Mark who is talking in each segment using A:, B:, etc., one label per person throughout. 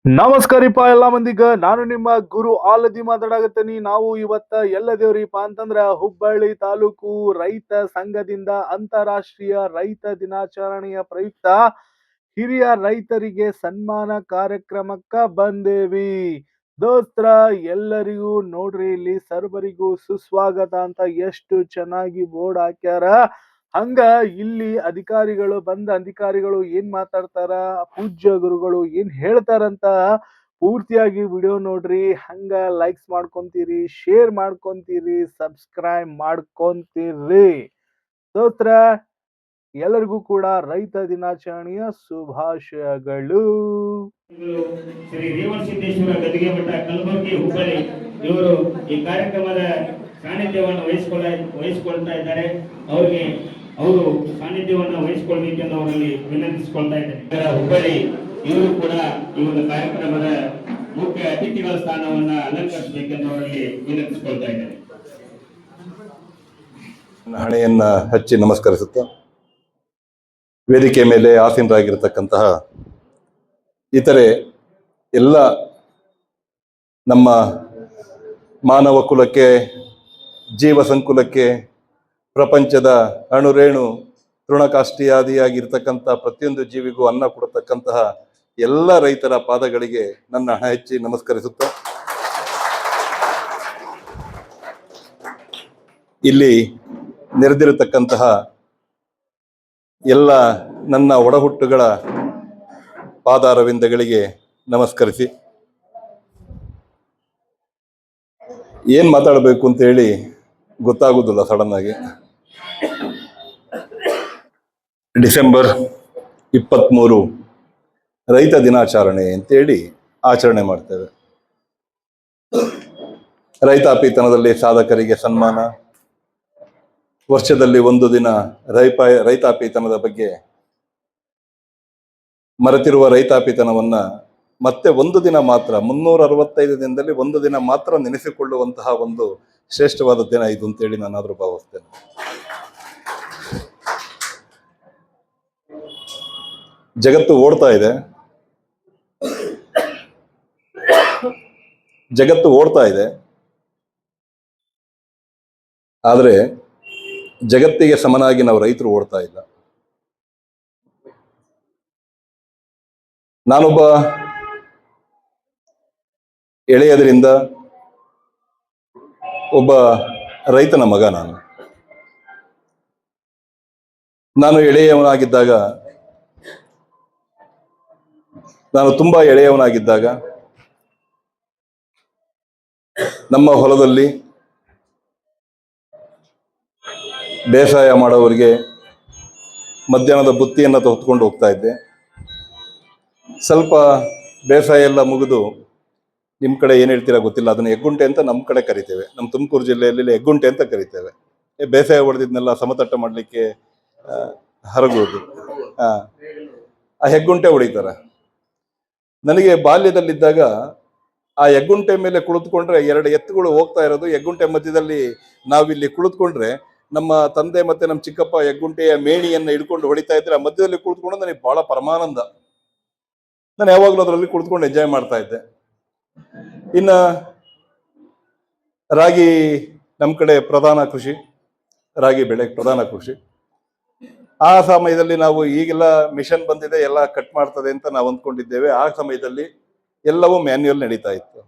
A: ನಮಸ್ಕಾರಿಪ್ಪ ಎಲ್ಲ ಮಂದಿಗ. ನಾನು ನಿಮ್ಮ ಗುರು ಆಲದಿ ಮಾತಾಡಕತ್ತೀನಿ. ನಾವು ಇವತ್ತ ಎಲ್ಲದೇವ್ರಿಪ್ಪ ಅಂತಂದ್ರ ಹುಬ್ಬಳ್ಳಿ ತಾಲೂಕು ರೈತ ಸಂಘದಿಂದ ಅಂತಾರಾಷ್ಟ್ರೀಯ ರೈತ ದಿನಾಚರಣೆಯ ಪ್ರಯುಕ್ತ ಹಿರಿಯ ರೈತರಿಗೆ ಸನ್ಮಾನ ಕಾರ್ಯಕ್ರಮಕ್ಕ ಬಂದೇವಿ. ದೋಸ್ತ್ರ ಎಲ್ಲರಿಗೂ ನೋಡ್ರಿ, ಇಲ್ಲಿ ಸರ್ವರಿಗೂ ಸುಸ್ವಾಗತ ಅಂತ ಎಷ್ಟು ಚೆನ್ನಾಗಿ ಬೋರ್ಡ್ ಹಾಕ್ಯಾರ. ಹಂಗ ಇಲ್ಲಿ ಅಧಿಕಾರಿಗಳು ಏನ್ ಮಾತಾಡ್ತಾರ, ಪೂಜ್ಯ ಗುರುಗಳು ಏನ್ ಹೇಳ್ತಾರಂತ ಪೂರ್ತಿಯಾಗಿ ವಿಡಿಯೋ ನೋಡ್ರಿ. ಹಂಗ ಲೈಕ್ಸ್ ಮಾಡ್ಕೊಂತೀರಿ, ಶೇರ್ ಮಾಡ್ಕೊಂತೀರಿ, ಸಬ್ಸ್ಕ್ರೈಬ್ ಮಾಡ್ಕೊಂತೀರಿ. ದೋಸ್ತ್ರ ಎಲ್ಲರಿಗೂ ಕೂಡ ರೈತ ದಿನಾಚರಣೆಯ ಶುಭಾಶಯಗಳು.
B: ಶ್ರೀ ರೇವಣಸಿದ್ದೇಶ್ವರ ಗದಿಗೆ ಮಠ ಕಲಬುರಗಿ ಹುಬ್ಬಳ್ಳಿ ಇವರು ಈ ಕಾರ್ಯಕ್ರಮದ ಸಾನ್ನಿಧ್ಯವನ್ನು ವಹಿಸಿಕೊಳ್ತಾ ಇದ್ದಾರೆ. ಅವರು ಸಾನ್ನಿಧ್ಯವನ್ನು ವಹಿಸಿಕೊಳ್ಬೇಕೆಂದು ಅವರಲ್ಲಿ ವಿನಂತಿಸಿಕೊಳ್ತಾ ಇದ್ದಾರೆ. ಹುಬ್ಬಳ್ಳಿ ಇವರು ಕೂಡ ಈ ಒಂದು ಕಾರ್ಯಕ್ರಮದ ಮುಖ್ಯ ಅತಿಥಿಗಳ ಸ್ಥಾನವನ್ನು ಅಲಂಕರಿಸಬೇಕೆಂದು ಅವರಲ್ಲಿ ವಿನಂತಿಸಿಕೊಳ್ತಾ ಇದ್ದಾರೆ.
C: ಹಣೆಯನ್ನ ಹಚ್ಚಿ ನಮಸ್ಕರಿಸುತ್ತಾ ವೇದಿಕೆ ಮೇಲೆ ಆಸೀನರಾಗಿರತಕ್ಕಂತಹ ಇತರೆ ಎಲ್ಲ ನಮ್ಮ ಮಾನವ ಕುಲಕ್ಕೆ, ಜೀವ ಸಂಕುಲಕ್ಕೆ, ಪ್ರಪಂಚದ ಅಣುರೇಣು ತೃಣಕಾಷ್ಠಿಯಾದಿಯಾಗಿರ್ತಕ್ಕಂಥ ಪ್ರತಿಯೊಂದು ಜೀವಿಗೂ ಅನ್ನ ಕೊಡತಕ್ಕಂತಹ ಎಲ್ಲ ರೈತರ ಪಾದಗಳಿಗೆ ನನ್ನ ಹಣ ಹೆಚ್ಚಿ ನಮಸ್ಕರಿಸುತ್ತಾ, ಇಲ್ಲಿ ನೆರೆದಿರತಕ್ಕಂತಹ ಎಲ್ಲ ನನ್ನ ಒಡಹುಟ್ಟುಗಳ ಪಾದಾರವಿಂದಗಳಿಗೆ ನಮಸ್ಕರಿಸಿ, ಏನ್ ಮಾತಾಡಬೇಕು ಅಂತ ಹೇಳಿ ಗೊತ್ತಾಗುವುದಿಲ್ಲ. ಸಡನ್ ಆಗಿ ಡಿಸೆಂಬರ್ 23 ರೈತ ದಿನಾಚರಣೆ ಅಂತೇಳಿ ಆಚರಣೆ ಮಾಡ್ತೇವೆ. ರೈತಾಪಿತನದಲ್ಲಿ ಸಾಧಕರಿಗೆ ಸನ್ಮಾನ, ವರ್ಷದಲ್ಲಿ ಒಂದು ದಿನ ರೈತಾಪಿತನದ ಬಗ್ಗೆ ಮರೆತಿರುವ ರೈತಾಪಿತನವನ್ನ ಮತ್ತೆ ಒಂದು ದಿನ ಮಾತ್ರ, 365 ದಿನದಲ್ಲಿ ಒಂದು ದಿನ ಮಾತ್ರ ನೆನೆಸಿಕೊಳ್ಳುವಂತಹ ಒಂದು ಶ್ರೇಷ್ಠವಾದ ದಿನ ಇದು ಅಂತೇಳಿ ನಾನಾದ್ರೂ ಭಾವಿಸ್ತೇನೆ. ಜಗತ್ತು ಓಡ್ತಾ ಇದೆ, ಆದ್ರೆ ಜಗತ್ತಿಗೆ ಸಮನಾಗಿ ನಾವು ರೈತರು ಓಡ್ತಾ ಇಲ್ಲ. ನಾನೊಬ್ಬ ಎಳೆಯದರಿಂದ ಒಬ್ಬ ರೈತನ ಮಗ. ನಾನು ಎಳೆಯವನಾಗಿದ್ದಾಗ, ನಾನು ತುಂಬಾ ಎಳೆಯವನಾಗಿದ್ದಾಗ ನಮ್ಮ ಹೊಲದಲ್ಲಿ ಬೇಸಾಯ ಮಾಡೋವರಿಗೆ ಮಧ್ಯಾಹ್ನದ ಬುತ್ತಿಯನ್ನು ತೆಗೆದುಕೊಂಡು ಹೋಗ್ತಾ ಇದ್ದೆ. ಸ್ವಲ್ಪ ಬೇಸಾಯ ಎಲ್ಲ ಮುಗಿದು, ನಿಮ್ಮ ಕಡೆ ಏನು ಹೇಳ್ತೀರಾ ಗೊತ್ತಿಲ್ಲ, ಅದನ್ನು ಎಗ್ಗುಂಟೆ ಅಂತ ನಮ್ಮ ಕಡೆ ಕರಿತೇವೆ, ನಮ್ಮ ತುಮಕೂರು ಜಿಲ್ಲೆಯಲ್ಲಿ ಎಗ್ಗುಂಟೆ ಅಂತ ಕರಿತೇವೆ. ಬೇಸಾಯ ಹೊಡೆದಿದ್ನೆಲ್ಲ ಸಮತಟ್ಟ ಮಾಡಲಿಕ್ಕೆ ಹರಗೋದು, ಆ ಹೆಗ್ಗುಂಟೆ ಹೊಡಿತಾರೆ. ನನಗೆ ಬಾಲ್ಯದಲ್ಲಿದ್ದಾಗ ಆ ಹೆಗ್ಗುಂಟೆ ಮೇಲೆ ಕುಳಿತುಕೊಂಡ್ರೆ 2 ಎತ್ತುಗಳು ಹೋಗ್ತಾ ಇರೋದು, ಹೆಗ್ಗುಂಟೆ ಮಧ್ಯದಲ್ಲಿ ನಾವಿಲ್ಲಿ ಕುಳಿತುಕೊಂಡ್ರೆ ನಮ್ಮ ತಂದೆ ಮತ್ತೆ ನಮ್ಮ ಚಿಕ್ಕಪ್ಪ ಹೆಗ್ಗುಂಟೆಯ ಮೇಣಿಯನ್ನು ಹಿಡ್ಕೊಂಡು ಹೊಡಿತಾ ಇದ್ರೆ, ಆ ಮಧ್ಯದಲ್ಲಿ ಕುಳಿತುಕೊಂಡು ನನಗೆ ಬಹಳ ಪರಮಾನಂದ. ನಾನು ಯಾವಾಗಲೂ ಅದರಲ್ಲಿ ಕುಳಿತುಕೊಂಡು ಎಂಜಾಯ್ ಮಾಡ್ತಾ ಇದ್ದೆ. ಇನ್ನ ರಾಗಿ ನಮ್ಮ ಕಡೆ ಪ್ರಧಾನ ಕೃಷಿ, ರಾಗಿ ಬೆಳೆ ಪ್ರಧಾನ ಕೃಷಿ. ಆ ಸಮಯದಲ್ಲಿ ನಾವು, ಈಗೆಲ್ಲ ಮಿಷನ್ ಬಂದಿದೆ ಎಲ್ಲ ಕಟ್ ಮಾಡ್ತದೆ ಅಂತ ನಾವು ಅಂದ್ಕೊಂಡಿದ್ದೇವೆ. ಆ ಸಮಯದಲ್ಲಿ ಎಲ್ಲವೂ ಮ್ಯಾನ್ಯುಯಲ್ ನಡೀತಾ ಇತ್ತು.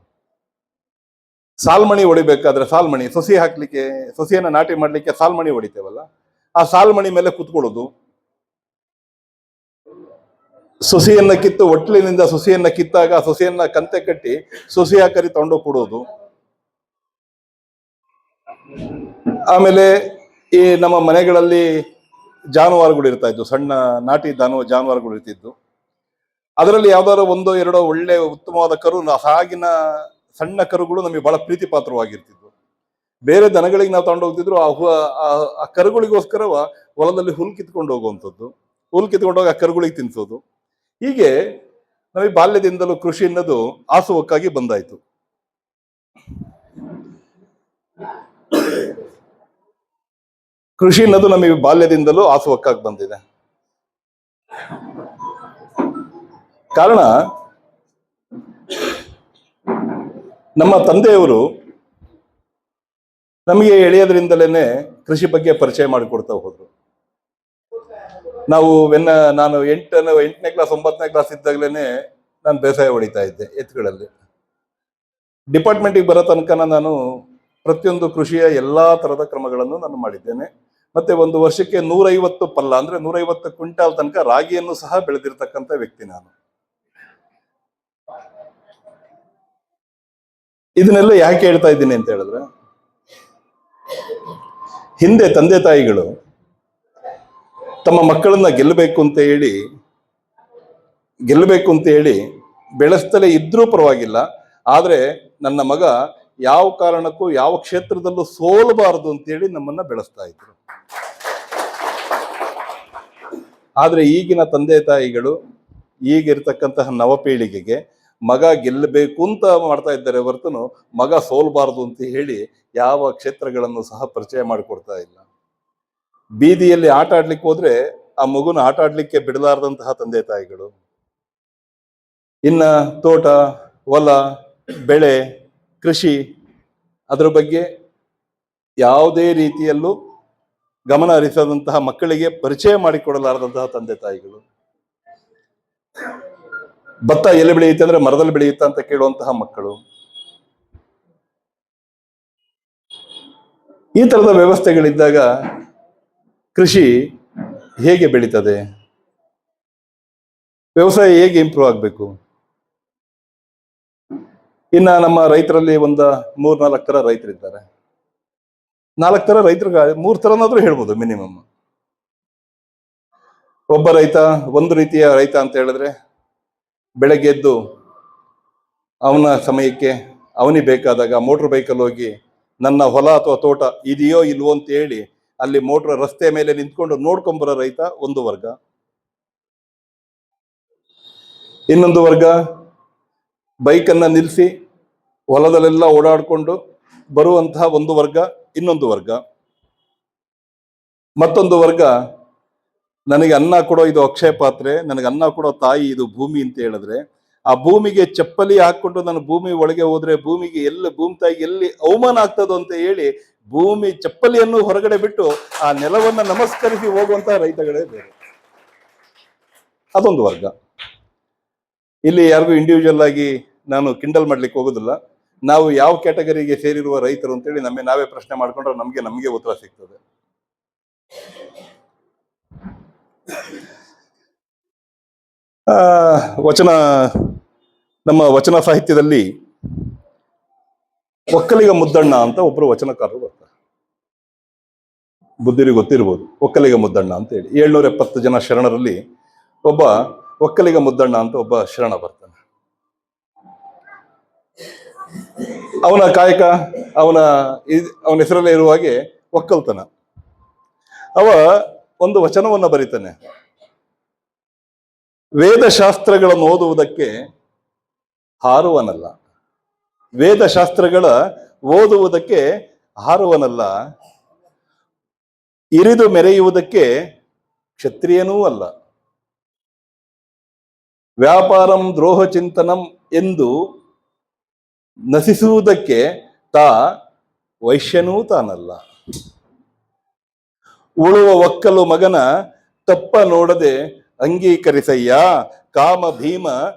C: ಸಾಲ್ಮಣಿ ಹೊಡಿಬೇಕಾದ್ರೆ, ಸಾಲ್ಮಣಿ ಸೊಸೆಯನ್ನ ನಾಟಿ ಮಾಡ್ಲಿಕ್ಕೆ ಸಾಲ್ಮಣಿ ಹೊಡಿತೇವಲ್ಲ, ಆ ಸಾಲ್ಮಣಿ ಮೇಲೆ ಕುತ್ಕೊಳ್ಳೋದು, ಸೊಸೆಯನ್ನ ಕಿತ್ತು ಒಟ್ಲಿನಿಂದ ಸೊಸೆಯನ್ನ ಕಿತ್ತಾಗ ಸೊಸೆಯನ್ನ ಕಂತೆ ಕಟ್ಟಿ ಸೊಸೆ ಹಾಕರಿ ತಗೊಂಡು ಕೊಡೋದು. ಆಮೇಲೆ ಈ ನಮ್ಮ ಮನೆಗಳಲ್ಲಿ ಜಾನುವಾರುಗಳು ಇರ್ತಾ ಇದ್ವು, ಸಣ್ಣ ನಾಟಿ ಜಾನುವಾರುಗಳು ಇರ್ತಿದ್ವು. ಅದರಲ್ಲಿ ಯಾವ್ದಾದ್ರು 1-2 ಒಳ್ಳೆ ಉತ್ತಮವಾದ ಕರು, ಆಗಿನ ಸಣ್ಣ ಕರುಗಳು ನಮಗೆ ಬಹಳ ಪ್ರೀತಿ ಪಾತ್ರವಾಗಿರ್ತಿದ್ವು. ಬೇರೆ ದನಗಳಿಗೆ ನಾವು ತಗೊಂಡು ಹೋಗ್ತಿದ್ರು, ಆ ಕರುಗಳಿಗೋಸ್ಕರ ಹೊಲದಲ್ಲಿ ಹುಲ್ ಕಿತ್ಕೊಂಡು ಹೋಗುವಂಥದ್ದು, ಹುಲ್ ಕಿತ್ಕೊಂಡೋಗಿ ಆ ಕರುಗಳಿಗೆ ತಿನ್ಸೋದು. ಹೀಗೆ ನಮಗೆ ಬಾಲ್ಯದಿಂದಲೂ ಕೃಷಿ ಅನ್ನೋದು ಆಸುವಕ್ಕಾಗಿ ಬಂದಾಯ್ತು. ಕೃಷಿ ಅನ್ನೋದು ನಮಗೆ ಬಾಲ್ಯದಿಂದಲೂ ಆಸುವಕ್ಕಾಗಿ ಬಂದಿದೆ. ಕಾರಣ ನಮ್ಮ ತಂದೆಯವರು ನಮಗೆ ಎಳೆಯೋದ್ರಿಂದಲೇ ಕೃಷಿ ಬಗ್ಗೆ ಪರಿಚಯ ಮಾಡಿಕೊಡ್ತಾ ಹೋದ್ರು. ನಾನು 8ನೇ ಕ್ಲಾಸ್ 9ನೇ ಕ್ಲಾಸ್ ಇದ್ದಾಗಲೇ ನಾನು ಬೇಸಾಯ ಹೊಡಿತಾ ಇದ್ದೆ ಎತ್ತುಗಳಲ್ಲಿ. ಡಿಪಾರ್ಟ್ಮೆಂಟಿಗೆ ಬರೋ ತನಕ ನಾನು ಪ್ರತಿಯೊಂದು ಕೃಷಿಯ ಎಲ್ಲಾ ತರದ ಕ್ರಮಗಳನ್ನು ನಾನು ಮಾಡಿದ್ದೇನೆ. ಮತ್ತೆ ಒಂದು ವರ್ಷಕ್ಕೆ 150 ಪಲ್ಲ ಅಂದ್ರೆ 150 ಕ್ವಿಂಟಾಲ್ ತನಕ ರಾಗಿಯನ್ನು ಸಹ ಬೆಳೆದಿರ್ತಕ್ಕಂಥ ವ್ಯಕ್ತಿ ನಾನು. ಇದನ್ನೆಲ್ಲ ಯಾಕೆ ಹೇಳ್ತಾ ಇದ್ದೀನಿ ಅಂತ ಹೇಳಿದ್ರೆ, ಹಿಂದೆ ತಂದೆ ತಾಯಿಗಳು ತಮ್ಮ ಮಕ್ಕಳನ್ನ ಗೆಲ್ಲಬೇಕು ಅಂತ ಹೇಳಿ ಬೆಳೆಸ್ತಲೇ ಇದ್ರೂ ಪರವಾಗಿಲ್ಲ, ಆದ್ರೆ ನನ್ನ ಮಗ ಯಾವ ಕಾರಣಕ್ಕೂ ಯಾವ ಕ್ಷೇತ್ರದಲ್ಲೂ ಸೋಲಬಾರದು ಅಂತೇಳಿ ನಮ್ಮನ್ನ ಬೆಳೆಸ್ತಾ ಇದ್ರು. ಆದ್ರೆ ಈಗಿನ ತಂದೆ ತಾಯಿಗಳು, ಈಗಿರ್ತಕ್ಕಂತಹ ನವಪೀಳಿಗೆಗೆ ಮಗ ಗೆಲ್ಲಬೇಕು ಅಂತ ಮಾಡ್ತಾ ಇದ್ದಾರೆ ಹೊರತು ಮಗ ಸೋಲ್ಬಾರ್ದು ಅಂತ ಹೇಳಿ ಯಾವ ಕ್ಷೇತ್ರಗಳನ್ನು ಸಹ ಪರಿಚಯ ಮಾಡಿಕೊಡ್ತಾ ಇಲ್ಲ. ಬೀದಿಯಲ್ಲಿ ಆಟ ಆಡ್ಲಿಕ್ಕೆ ಹೋದ್ರೆ ಆ ಮಗುನ ಆಟ ಆಡ್ಲಿಕ್ಕೆ ಬಿಡಲಾರದಂತಹ ತಂದೆ ತಾಯಿಗಳು, ಇನ್ನ ತೋಟ, ಹೊಲ, ಬೆಳೆ, ಕೃಷಿ ಅದರ ಬಗ್ಗೆ ಯಾವುದೇ ರೀತಿಯಲ್ಲೂ ಗಮನ ಹರಿಸದಂತಹ ಮಕ್ಕಳಿಗೆ ಪರಿಚಯ ಮಾಡಿಕೊಡಲಾರದಂತಹ ತಂದೆ ತಾಯಿಗಳು, ಭತ್ತ ಎಲ್ಲಿ ಬೆಳೆಯುತ್ತೆ ಅಂದ್ರೆ ಮರದಲ್ಲಿ ಬೆಳೆಯುತ್ತೆ ಅಂತ ಕೇಳುವಂತಹ ಮಕ್ಕಳು, ಈ ತರದ ವ್ಯವಸ್ಥೆಗಳಿದ್ದಾಗ ಕೃಷಿ ಹೇಗೆ ಬೆಳೀತದೆ? ವ್ಯವಸಾಯ ಹೇಗೆ ಇಂಪ್ರೂವ್ ಆಗಬೇಕು? ಇನ್ನ ನಮ್ಮ ರೈತರಲ್ಲಿ 3-4 ತರ ರೈತರಿದ್ದಾರೆ. 4 ತರ ರೈತರಿಗೆ 3 ತರನಾದ್ರೂ ಹೇಳ್ಬೋದು ಮಿನಿಮಮ್. ಒಬ್ಬ ರೈತ, ಒಂದು ರೀತಿಯ ರೈತ ಅಂತ ಹೇಳಿದ್ರೆ, ಬೆಳಗ್ಗೆ ಎದ್ದು ಅವನ ಸಮಯಕ್ಕೆ ಅವನಿಗೆ ಬೇಕಾದಾಗ ಮೋಟ್ರ್ ಬೈಕಲ್ಲಿ ಹೋಗಿ ನನ್ನ ಹೊಲ ಅಥವಾ ತೋಟ ಇದೆಯೋ ಇಲ್ವೋ ಅಂತ ಹೇಳಿ ಅಲ್ಲಿ ಮೋಟ್ರ್ ರಸ್ತೆ ಮೇಲೆ ನಿಂತ್ಕೊಂಡು ನೋಡ್ಕೊಂಬರೋ ರೈತ ಒಂದು ವರ್ಗ. ಇನ್ನೊಂದು ವರ್ಗ ಬೈಕನ್ನ ನಿಲ್ಲಿಸಿ ಹೊಲದಲ್ಲೆಲ್ಲ ಓಡಾಡಿಕೊಂಡು ಬರುವಂತಹ ಒಂದು ವರ್ಗ, ಇನ್ನೊಂದು ವರ್ಗ. ಮತ್ತೊಂದು ವರ್ಗ, ನನಗೆ ಅನ್ನ ಕೊಡೋ ಇದು ಅಕ್ಷಯ ಪಾತ್ರೆ, ನನಗೆ ಅನ್ನ ಕೊಡೋ ತಾಯಿ ಇದು ಭೂಮಿ ಅಂತ ಹೇಳಿದ್ರೆ, ಆ ಭೂಮಿಗೆ ಚಪ್ಪಲಿ ಹಾಕೊಂಡು ನಾನು ಭೂಮಿ ಒಳಗೆ ಹೋದ್ರೆ ಭೂಮಿಗೆ ಭೂಮಿ ತಾಯಿಗೆ ಎಲ್ಲಿ ಅವಮಾನ ಆಗ್ತದೋ ಅಂತ ಹೇಳಿ ಭೂಮಿ ಚಪ್ಪಲಿಯನ್ನು ಹೊರಗಡೆ ಬಿಟ್ಟು ಆ ನೆಲವನ್ನ ನಮಸ್ಕರಿಸಿ ಹೋಗುವಂತಹ ರೈತಗಳೇ ಬೇರೆ. ಅದೊಂದು ವರ್ಗ. ಇಲ್ಲಿ ಯಾರಿಗೂ ಇಂಡಿವಿಜುವಲ್ ಆಗಿ ನಾನು ಕಿಂಡಲ್ ಮಾಡ್ಲಿಕ್ಕೆ ಹೋಗೋದಿಲ್ಲ. ನಾವು ಯಾವ ಕ್ಯಾಟಗರಿಗೆ ಸೇರಿರುವ ರೈತರು ಅಂತೇಳಿ ನಾವೇ ಪ್ರಶ್ನೆ ಮಾಡ್ಕೊಂಡ್ರೆ ನಮಗೆ ಉತ್ತರ ಸಿಗ್ತದೆ. ನಮ್ಮ ವಚನ ಸಾಹಿತ್ಯದಲ್ಲಿ ಒಕ್ಕಲಿಗ ಮುದ್ದಣ್ಣ ಅಂತ ಒಬ್ರು ವಚನಕಾರರು ಬರ್ತಾರೆ. ಬುದ್ಧಿರಿಗೆ ಗೊತ್ತಿರ್ಬೋದು ಒಕ್ಕಲಿಗ ಮುದ್ದಣ್ಣ ಅಂತ ಹೇಳಿ. 770 ಜನ ಶರಣರಲ್ಲಿ ಒಬ್ಬ ಒಕ್ಕಲಿಗ ಮುದ್ದಣ್ಣ ಅಂತ ಒಬ್ಬ ಶರಣ ಬರ್ತಾನೆ. ಅವನ ಕಾಯಕ, ಅವನ ಹೆಸರಲ್ಲೇ ಇರುವ ಹಾಗೆ ಒಕ್ಕಲ್ತನ. ಅವ ಒಂದು ವಚನವನ್ನ ಬರೀತಾನೆ, ವೇದಶಾಸ್ತ್ರಗಳನ್ನು ಓದುವುದಕ್ಕೆ ಹಾರುವನಲ್ಲ, ವೇದಶಾಸ್ತ್ರಗಳ ಓದುವುದಕ್ಕೆ ಹಾರುವನಲ್ಲ, ಇರಿದು ಮೆರೆಯುವುದಕ್ಕೆ ಕ್ಷತ್ರಿಯನೂ ಅಲ್ಲ, ವ್ಯಾಪಾರಂ ದ್ರೋಹ ಚಿಂತನಂ ಎಂದು ನಸಿಸುವುದಕ್ಕೆ ವೈಶ್ಯನೂ ತಾನಲ್ಲ, ಉಳುವ ಒಕ್ಕಲು ಮಗನ ತಪ್ಪ ನೋಡದೆ ಅಂಗೀಕರಿಸಯ್ಯ, ಕಾಮ ಭೀಮ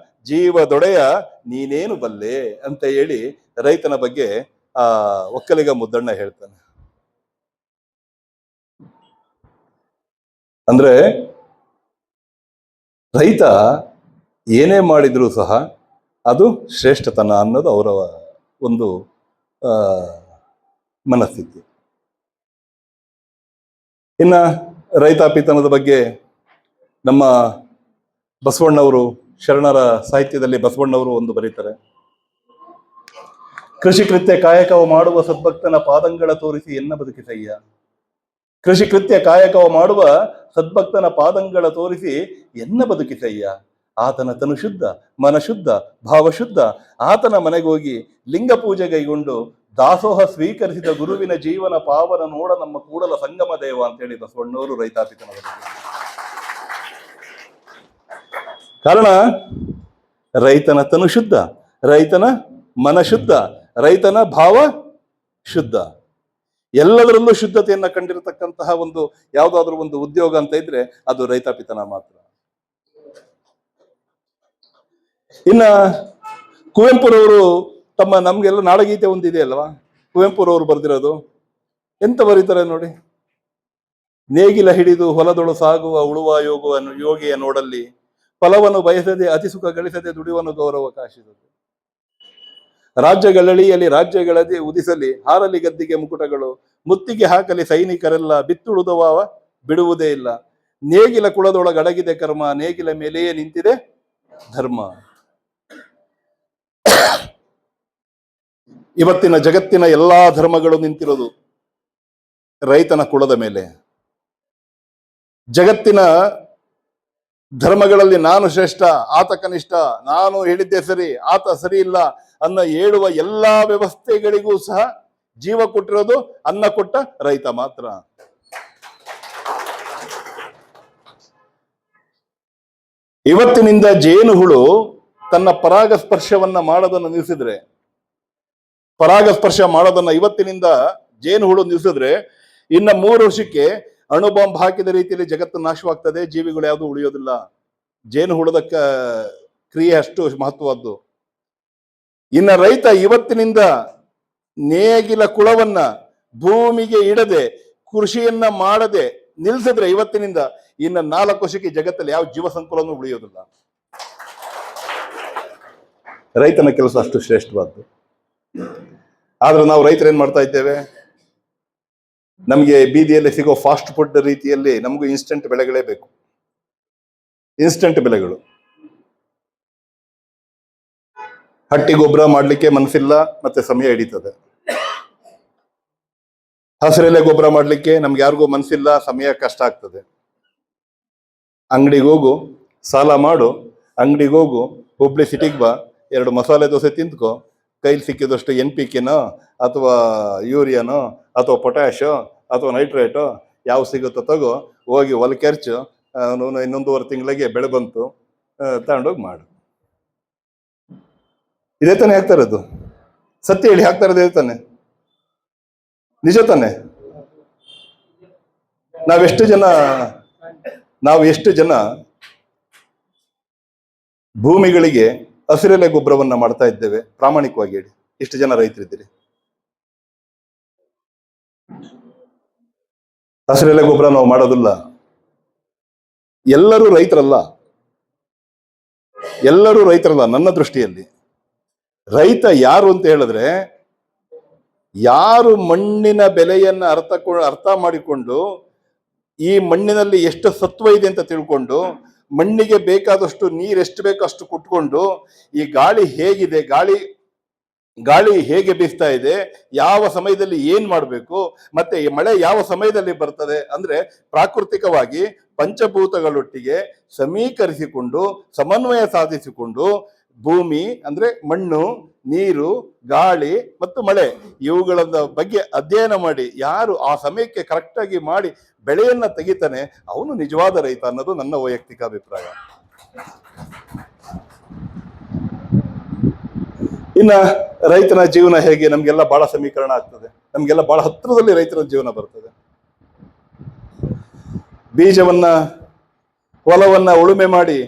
C: ಜೀವದೊಡೆಯ ನೀನೇನು ಬಲ್ಲೆ ಅಂತ ಹೇಳಿ ರೈತನ ಬಗ್ಗೆ ಆ ಒಕ್ಕಲಿಗ ಮುದ್ದಣ್ಣ ಹೇಳ್ತಾನೆ. ಅಂದ್ರೆ ರೈತ ಏನೇ ಮಾಡಿದ್ರೂ ಸಹ ಅದು ಶ್ರೇಷ್ಠತನ ಅನ್ನೋದು ಅವರ ಒಂದು ಮನಸ್ಥಿತಿ. ಇನ್ನ ರೈತಾಪಿತನದ ಬಗ್ಗೆ ನಮ್ಮ ಬಸವಣ್ಣವರು, ಶರಣರ ಸಾಹಿತ್ಯದಲ್ಲಿ ಬಸವಣ್ಣವರು ಒಂದು ಬರೀತಾರೆ, ಕೃಷಿ ಕೃತ್ಯ ಕಾಯಕವು ಮಾಡುವ ಸದ್ಭಕ್ತನ ಪಾದಂಗಳ ತೋರಿಸಿ ಎನ್ನ ಬದುಕಿಸಯ್ಯ. ಕೃಷಿ ಕೃತ್ಯ ಕಾಯಕವು ಮಾಡುವ ಸದ್ಭಕ್ತನ ಪಾದಂಗಳ ತೋರಿಸಿ ಎನ್ನ ಬದುಕಿಸಯ್ಯ. ಆತನ ತನು ಶುದ್ಧ, ಮನಶುದ್ಧ, ಭಾವಶುದ್ಧ. ಆತನ ಮನೆಗೋಗಿ ಲಿಂಗ ಪೂಜೆ ಕೈಗೊಂಡು ದಾಸೋಹ ಸ್ವೀಕರಿಸಿದ ಗುರುವಿನ ಜೀವನ ಪಾವನ ನೋಡ ನಮ್ಮ ಕೂಡಲ ಸಂಗಮ ದೇವ ಅಂತೇಳಿ ಬಸವಣ್ಣವರು ರೈತಾಪಿತನದ ಬಗ್ಗೆ. ಕಾರಣ ರೈತನ ತನು ಶುದ್ಧ, ರೈತನ ಮನಶುದ್ಧ, ರೈತನ ಭಾವ ಶುದ್ಧ. ಎಲ್ಲದರಲ್ಲೂ ಶುದ್ಧತೆಯನ್ನ ಕಂಡಿರತಕ್ಕಂತಹ ಒಂದು ಯಾವುದಾದ್ರೂ ಒಂದು ಉದ್ಯೋಗ ಅಂತ ಇದ್ರೆ ಅದು ರೈತಾಪಿತನ ಮಾತ್ರ. ಇನ್ನ ಕುವೆಂಪುರವರು ತಮ್ಮ ನಮ್ಗೆಲ್ಲ ನಾಡಗೀತೆ ಒಂದಿದೆ ಅಲ್ವಾ, ಕುವೆಂಪುರವರು ಬರೆದಿರೋದು. ಎಂತ ಬರೀತಾರೆ ನೋಡಿ: ನೇಗಿಲ ಹಿಡಿದು ಹೊಲದೊಳು ಸಾಗುವ ಉಳುವ ಯೋಗಿಯ ನೋಡಲ್ಲಿ, ಫಲವನ್ನು ಬಯಸದೆ ಅತಿ ಸುಖ ಗಳಿಸದೆ ದುಡಿಯುವನು ಗೌರವ ಕಾಶಿಸದೆ. ರಾಜ್ಯಗಳಳಿಯಲ್ಲಿ ರಾಜ್ಯಗಳದೇ ಉದಿಸಲಿ, ಹಾರಲಿ ಗದ್ದಿಗೆ ಮುಕುಟಗಳು, ಮುತ್ತಿಗೆ ಹಾಕಲಿ ಸೈನಿಕರೆಲ್ಲ, ಬಿತ್ತುಳುದವ ಬಿಡುವುದೇ ಇಲ್ಲ. ನೇಗಿಲ ಕುಳದೊಳಗಡಗಿದೆ ಕರ್ಮ, ನೇಗಿಲ ಮೇಲೆಯೇ ನಿಂತಿದೆ ಧರ್ಮ. ಇವತ್ತಿನ ಜಗತ್ತಿನ ಎಲ್ಲಾ ಧರ್ಮಗಳು ನಿಂತಿರೋದು ರೈತನ ಕುಳದ ಮೇಲೆ. ಜಗತ್ತಿನ ಧರ್ಮಗಳಲ್ಲಿ ನಾನು ಶ್ರೇಷ್ಠ, ಆತ ಕನಿಷ್ಠ, ನಾನು ಹೇಳಿದ್ದೆ ಸರಿ, ಆತ ಸರಿ ಇಲ್ಲ ಅನ್ನ ಹೇಳುವ ಎಲ್ಲಾ ವ್ಯವಸ್ಥೆಗಳಿಗೂ ಸಹ ಜೀವ ಕೊಟ್ಟಿರೋದು ಅನ್ನ ಕೊಟ್ಟ ರೈತ ಮಾತ್ರ. ಇವತ್ತಿನಿಂದ ಜೇನುಹುಳು ತನ್ನ ಪರಾಗಸ್ಪರ್ಶವನ್ನ ಮಾಡೋದನ್ನು ನಿಲ್ಲಿಸಿದ್ರೆ, ಪರಾಗಸ್ಪರ್ಶ ಮಾಡೋದನ್ನ ಇವತ್ತಿನಿಂದ ಜೇನುಹುಳು ನಿಲ್ಲಿಸಿದ್ರೆ, ಇನ್ನ 3 ವರ್ಷಕ್ಕೆ ಅಣುಬಾಂಬ್ ಹಾಕಿದ ರೀತಿಯಲ್ಲಿ ಜಗತ್ತು ನಾಶವಾಗ್ತದೆ, ಜೀವಿಗಳು ಯಾವುದು ಉಳಿಯೋದಿಲ್ಲ. ಜೇನುಹುಳದ ಕ್ರಿಯೆ ಅಷ್ಟು ಮಹತ್ವದ್ದು. ಇನ್ನ ರೈತ ಇವತ್ತಿನಿಂದ ನೇಗಿಲ ಕುಳವನ್ನ ಭೂಮಿಗೆ ಇಡದೆ ಕೃಷಿಯನ್ನ ಮಾಡದೆ ನಿಲ್ಸಿದ್ರೆ ಇವತ್ತಿನಿಂದ ಇನ್ನ 4 ವರ್ಷಕ್ಕೆ ಜಗತ್ತಲ್ಲಿ ಯಾವ ಜೀವ ಸಂಕುಲನೂ ಉಳಿಯೋದಿಲ್ಲ. ರೈತನ ಕೆಲಸ ಅಷ್ಟು ಶ್ರೇಷ್ಠವಾದ್ದು. ಆದ್ರೆ ನಾವು ರೈತರು ಏನ್ ಮಾಡ್ತಾ ಇದ್ದೇವೆ? ನಮ್ಗೆ ಬೀದಿಯಲ್ಲಿ ಸಿಗೋ ಫಾಸ್ಟ್ ಫುಡ್ ರೀತಿಯಲ್ಲಿ ನಮಗೂ ಇನ್ಸ್ಟೆಂಟ್ ಬೆಳೆಗಳೇ ಬೇಕು. ಇನ್ಸ್ಟೆಂಟ್ ಬೆಳೆಗಳು. ಹಟ್ಟಿ ಗೊಬ್ಬರ ಮಾಡ್ಲಿಕ್ಕೆ ಮನಸ್ಸಿಲ್ಲ, ಮತ್ತೆ ಸಮಯ ಹಿಡಿತದೆ. ಹಸಿರೆಲೆ ಗೊಬ್ಬರ ಮಾಡ್ಲಿಕ್ಕೆ ನಮ್ಗೆ ಯಾರಿಗೂ ಮನಸ್ಸಿಲ್ಲ, ಸಮಯ ಕಷ್ಟ ಆಗ್ತದೆ. ಅಂಗಡಿಗೆ ಹೋಗು, ಸಾಲ ಮಾಡು, ಅಂಗಡಿಗೆ ಹೋಗು, ಹುಬ್ಳಿ ಸಿಟಿಗೆ ಬಾ, 2 ಮಸಾಲೆ ದೋಸೆ ತಿಂದ್ಕೋ, ಕೈಲಿ ಸಿಕ್ಕಿದಷ್ಟು NPKನೋ ಅಥವಾ ಯೂರಿಯಾನೋ ಅಥವಾ ಪೊಟ್ಯಾಶೋ ಅಥವಾ ನೈಟ್ರೇಟೋ ಯಾವ ಸಿಗುತ್ತೋ ತಗೋ, ಹೋಗಿ ಹೊಲಕೆರ್ಚು, 1.5 ತಿಂಗಳಿಗೆ ಬೆಳೆ ಬಂತು, ತಗೊಂಡೋಗಿ ಮಾಡು. ಇದೇ ತಾನೇ ಆಗ್ತಾ ಇರೋದು. ಸತ್ಯ ಹೇಳಿ, ಆಗ್ತಾ ಇರೋದು ಇದೇ ತಾನೆ, ನಿಜ ತಾನೆ. ನಾವೆಷ್ಟು ಜನ ಭೂಮಿಗಳಿಗೆ ಹಸಿರೆಲೆ ಗೊಬ್ಬರವನ್ನ ಮಾಡ್ತಾ ಇದ್ದೇವೆ? ಪ್ರಾಮಾಣಿಕವಾಗಿ ಹೇಳಿ, ಎಷ್ಟು ಜನ ರೈತರಿದ್ದೀರಿ? ಹಸಿರೆಲೆ ಗೊಬ್ಬರ ನಾವು ಮಾಡೋದಿಲ್ಲ. ಎಲ್ಲರೂ ರೈತರಲ್ಲ, ನನ್ನ ದೃಷ್ಟಿಯಲ್ಲಿ. ರೈತ ಯಾರು ಅಂತ ಹೇಳಿದ್ರೆ, ಯಾರು ಮಣ್ಣಿನ ಬೆಲೆಯನ್ನ ಅರ್ಥ ಮಾಡಿಕೊಂಡು, ಈ ಮಣ್ಣಿನಲ್ಲಿ ಎಷ್ಟು ಸತ್ವ ಇದೆ ಅಂತ ತಿಳ್ಕೊಂಡು, ಮಣ್ಣಿಗೆ ಬೇಕಾದಷ್ಟು ನೀರು ಎಷ್ಟು ಬೇಕೋ ಅಷ್ಟು ಕೊಟ್ಕೊಂಡು, ಈ ಗಾಳಿ ಹೇಗಿದೆ, ಗಾಳಿ ಹೇಗೆ ಬೀಸ್ತಾ ಇದೆ, ಯಾವ ಸಮಯದಲ್ಲಿ ಏನ್ ಮಾಡಬೇಕು, ಮತ್ತೆ ಈ ಮಳೆ ಯಾವ ಸಮಯದಲ್ಲಿ ಬರ್ತದೆ ಅಂದ್ರೆ ಪ್ರಾಕೃತಿಕವಾಗಿ ಪಂಚಭೂತಗಳೊಟ್ಟಿಗೆ ಸಮೀಕರಿಸಿಕೊಂಡು ಸಮನ್ವಯ ಸಾಧಿಸಿಕೊಂಡು ಭೂಮಿ ಅಂದ್ರೆ ಮಣ್ಣು, ನೀರು, ಗಾಳಿ ಮತ್ತು ಮಳೆ ಇವುಗಳ ಬಗ್ಗೆ ಅಧ್ಯಯನ ಮಾಡಿ ಯಾರು ಆ ಸಮಯಕ್ಕೆ ಕರೆಕ್ಟ್ ಆಗಿ ಮಾಡಿ ಬೆಳೆಯನ್ನ ತೆಗಿತಾನೆ ಅವನು ನಿಜವಾದ ರೈತ ಅನ್ನೋದು ನನ್ನ ವೈಯಕ್ತಿಕ ಅಭಿಪ್ರಾಯ. ಇನ್ನ ರೈತನ ಜೀವನ ಹೇಗೆ? ನಮ್ಗೆಲ್ಲ ಬಹಳ ಸಮೀಕರಣ ಆಗ್ತದೆ, ನಮ್ಗೆಲ್ಲ ಬಹಳ ಹತ್ರದಲ್ಲಿ ರೈತರ ಜೀವನ ಬರ್ತದೆ. ಹೊಲವನ್ನ ಉಳುಮೆ ಮಾಡಿ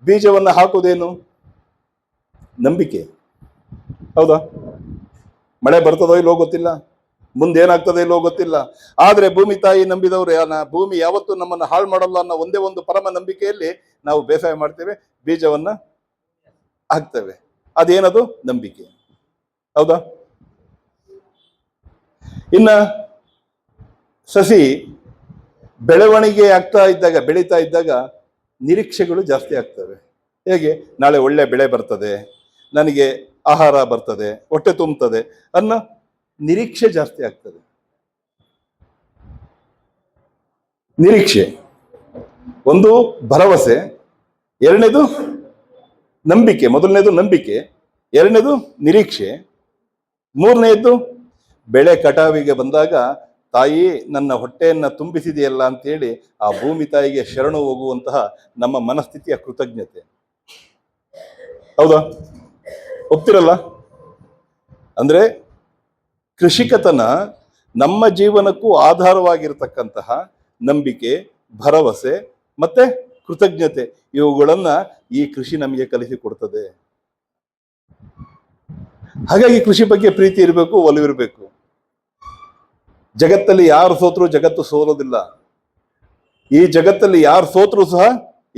C: ಬೀಜವನ್ನ ಹಾಕುವುದೇನು? ನಂಬಿಕೆ. ಹೌದಾ? ಮಳೆ ಬರ್ತದೋ ಇಲ್ಲೋ ಗೊತ್ತಿಲ್ಲ, ಮುಂದೇನಾಗ್ತದೆ ಇಲ್ಲೋ ಗೊತ್ತಿಲ್ಲ. ಆದ್ರೆ ಭೂಮಿ ತಾಯಿ ನಂಬಿದವ್ರು, ಭೂಮಿ ಯಾವತ್ತೂ ನಮ್ಮನ್ನ ಹಾಳು ಮಾಡಲ್ಲ ಅನ್ನೋ ಒಂದೇ ಒಂದು ಪರಮ ನಂಬಿಕೆಯಲ್ಲಿ ನಾವು ಬೇಸಾಯ ಮಾಡ್ತೇವೆ, ಬೀಜವನ್ನ ಹಾಕ್ತೇವೆ. ಅದೇನದು? ನಂಬಿಕೆ. ಹೌದಾ? ಇನ್ನ ಸಸಿ ಬೆಳವಣಿಗೆ ಬೆಳೀತಾ ಇದ್ದಾಗ ನಿರೀಕ್ಷೆಗಳು ಜಾಸ್ತಿ ಆಗ್ತವೆ. ಹೇಗೆ? ನಾಳೆ ಒಳ್ಳೆ ಬೆಳೆ ಬರ್ತದೆ, ನನಗೆ ಆಹಾರ ಬರ್ತದೆ, ಹೊಟ್ಟೆ ತುಂಬುತ್ತದೆ ಅನ್ನೋ ನಿರೀಕ್ಷೆ ಜಾಸ್ತಿ ಆಗ್ತದೆ. ನಿರೀಕ್ಷೆ ಒಂದು ಭರವಸೆ, ಎರಡನೇದು ನಂಬಿಕೆ. ಮೊದಲನೇದು ನಂಬಿಕೆ, ಎರಡನೇದು ನಿರೀಕ್ಷೆ, ಮೂರನೇದು ಬೆಳೆ ಕಟಾವಿಗೆ ಬಂದಾಗ ತಾಯಿ ನನ್ನ ಹೊಟ್ಟೆಯನ್ನ ತುಂಬಿಸಿದೆಯಲ್ಲ ಅಂತೇಳಿ ಆ ಭೂಮಿ ತಾಯಿಗೆ ಶರಣು ಹೋಗುವಂತಹ ನಮ್ಮ ಮನಸ್ಥಿತಿಯ ಕೃತಜ್ಞತೆ. ಹೌದಾ? ಒಪ್ತಿರಲ್ಲ? ಅಂದ್ರೆ ಕೃಷಿಕತನ ನಮ್ಮ ಜೀವನಕ್ಕೂ ಆಧಾರವಾಗಿರತಕ್ಕಂತಹ ನಂಬಿಕೆ, ಭರವಸೆ ಮತ್ತೆ ಕೃತಜ್ಞತೆ ಇವುಗಳನ್ನ ಈ ಕೃಷಿ ನಮಗೆ ಕಲಿಸಿಕೊಡ್ತದೆ. ಹಾಗಾಗಿ ಕೃಷಿ ಬಗ್ಗೆ ಪ್ರೀತಿ ಇರಬೇಕು, ಒಲವಿರಬೇಕು. ಜಗತ್ತಲ್ಲಿ ಯಾರು ಸೋತ್ರು ಜಗತ್ತು ಸೋಲೋದಿಲ್ಲ. ಈ ಜಗತ್ತಲ್ಲಿ ಯಾರು ಸೋತ್ರು ಸಹ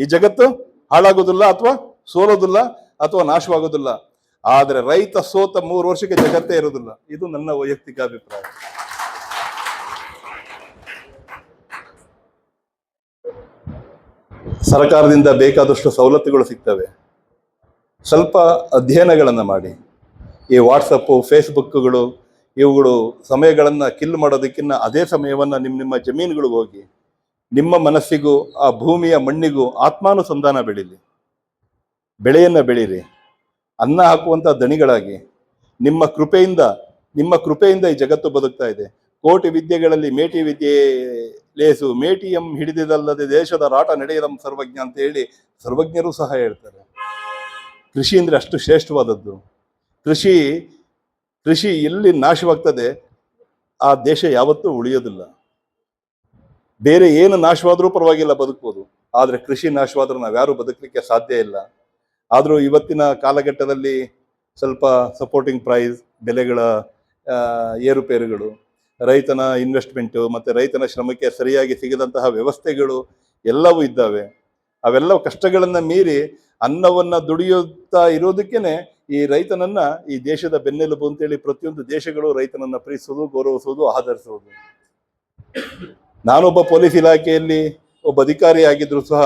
C: ಈ ಜಗತ್ತು ಹಾಳಾಗೋದಿಲ್ಲ ಅಥವಾ ಸೋಲೋದಿಲ್ಲ ಅಥವಾ ನಾಶವಾಗೋದಿಲ್ಲ. ಆದ್ರೆ ರೈತ ಸೋತ 3 ವರ್ಷಕ್ಕೆ ಜಗತ್ತೇ ಇರೋದಿಲ್ಲ. ಇದು ನನ್ನ ವೈಯಕ್ತಿಕ ಅಭಿಪ್ರಾಯ. ಸರ್ಕಾರದಿಂದ ಬೇಕಾದಷ್ಟು ಸವಲತ್ತುಗಳು ಸಿಗ್ತವೆ. ಸ್ವಲ್ಪ ಅಧ್ಯಯನಗಳನ್ನು ಮಾಡಿ. ಈ ವಾಟ್ಸಪ್ಪು, ಫೇಸ್ಬುಕ್ಗಳು ಇವುಗಳು ಸಮಯಗಳನ್ನು ಕಿಲ್ ಮಾಡೋದಕ್ಕಿಂತ ಅದೇ ಸಮಯವನ್ನು ನಿಮ್ಮ ಜಮೀನುಗಳಿಗೆ ಹೋಗಿ ನಿಮ್ಮ ಮನಸ್ಸಿಗೂ ಆ ಭೂಮಿಯ ಮಣ್ಣಿಗೂ ಆತ್ಮಾನುಸಂಧಾನ ಬೆಳೀಲಿ. ಬೆಳೆಯನ್ನು ಬೆಳೀರಿ. ಅನ್ನ ಹಾಕುವಂಥ ದಣಿಗಳಾಗಿ ನಿಮ್ಮ ಕೃಪೆಯಿಂದ ಈ ಜಗತ್ತು ಬದುಕ್ತಾ ಇದೆ. ಕೋಟಿ ವಿದ್ಯೆಗಳಲ್ಲಿ ಮೇಟಿ ವಿದ್ಯೆ ಲೇಸು, ಮೇಟಿಯಂ ಹಿಡಿದಿದಲ್ಲದೆ ದೇಶದ ರಾಟ ನಡೆಯದಂ ಸರ್ವಜ್ಞ ಅಂತ ಹೇಳಿ ಸರ್ವಜ್ಞರು ಸಹ ಹೇಳ್ತಾರೆ. ಕೃಷಿ ಅಂದರೆ ಅಷ್ಟು ಶ್ರೇಷ್ಠವಾದದ್ದು. ಕೃಷಿ ಎಲ್ಲಿ ನಾಶವಾಗ್ತದೆ ಆ ದೇಶ ಯಾವತ್ತೂ ಉಳಿಯೋದಿಲ್ಲ. ಬೇರೆ ಏನು ನಾಶವಾದರೂ ಪರವಾಗಿಲ್ಲ, ಬದುಕ್ಬೋದು. ಆದರೆ ಕೃಷಿ ನಾಶವಾದ್ರೂ ನಾವ್ಯಾರೂ ಬದುಕಲಿಕ್ಕೆ ಸಾಧ್ಯ ಇಲ್ಲ. ಆದರೂ ಇವತ್ತಿನ ಕಾಲಘಟ್ಟದಲ್ಲಿ ಸ್ವಲ್ಪ ಸಪೋರ್ಟಿಂಗ್ ಪ್ರೈಸ್, ಬೆಲೆಗಳ ಏರುಪೇರುಗಳು, ರೈತನ ಇನ್ವೆಸ್ಟ್ಮೆಂಟು ಮತ್ತು ರೈತನ ಶ್ರಮಕ್ಕೆ ಸರಿಯಾಗಿ ಸಿಗದಂತಹ ವ್ಯವಸ್ಥೆಗಳು ಎಲ್ಲವೂ ಇದ್ದಾವೆ. ಅವೆಲ್ಲ ಕಷ್ಟಗಳನ್ನು ಮೀರಿ ಅನ್ನವನ್ನು ದುಡಿಯುತ್ತಾ ಇರೋದಕ್ಕೇನೆ ಈ ರೈತನನ್ನ ಈ ದೇಶದ ಬೆನ್ನೆಲುಬು ಅಂತೇಳಿ ಪ್ರತಿಯೊಂದು ದೇಶಗಳು ರೈತನನ್ನ ಪ್ರೀತಿಸೋದು, ಗೌರವಿಸೋದು, ಆಧರಿಸೋದು. ನಾನೊಬ್ಬ ಪೊಲೀಸ್ ಇಲಾಖೆಯಲ್ಲಿ ಒಬ್ಬ ಅಧಿಕಾರಿ ಆಗಿದ್ರು ಸಹ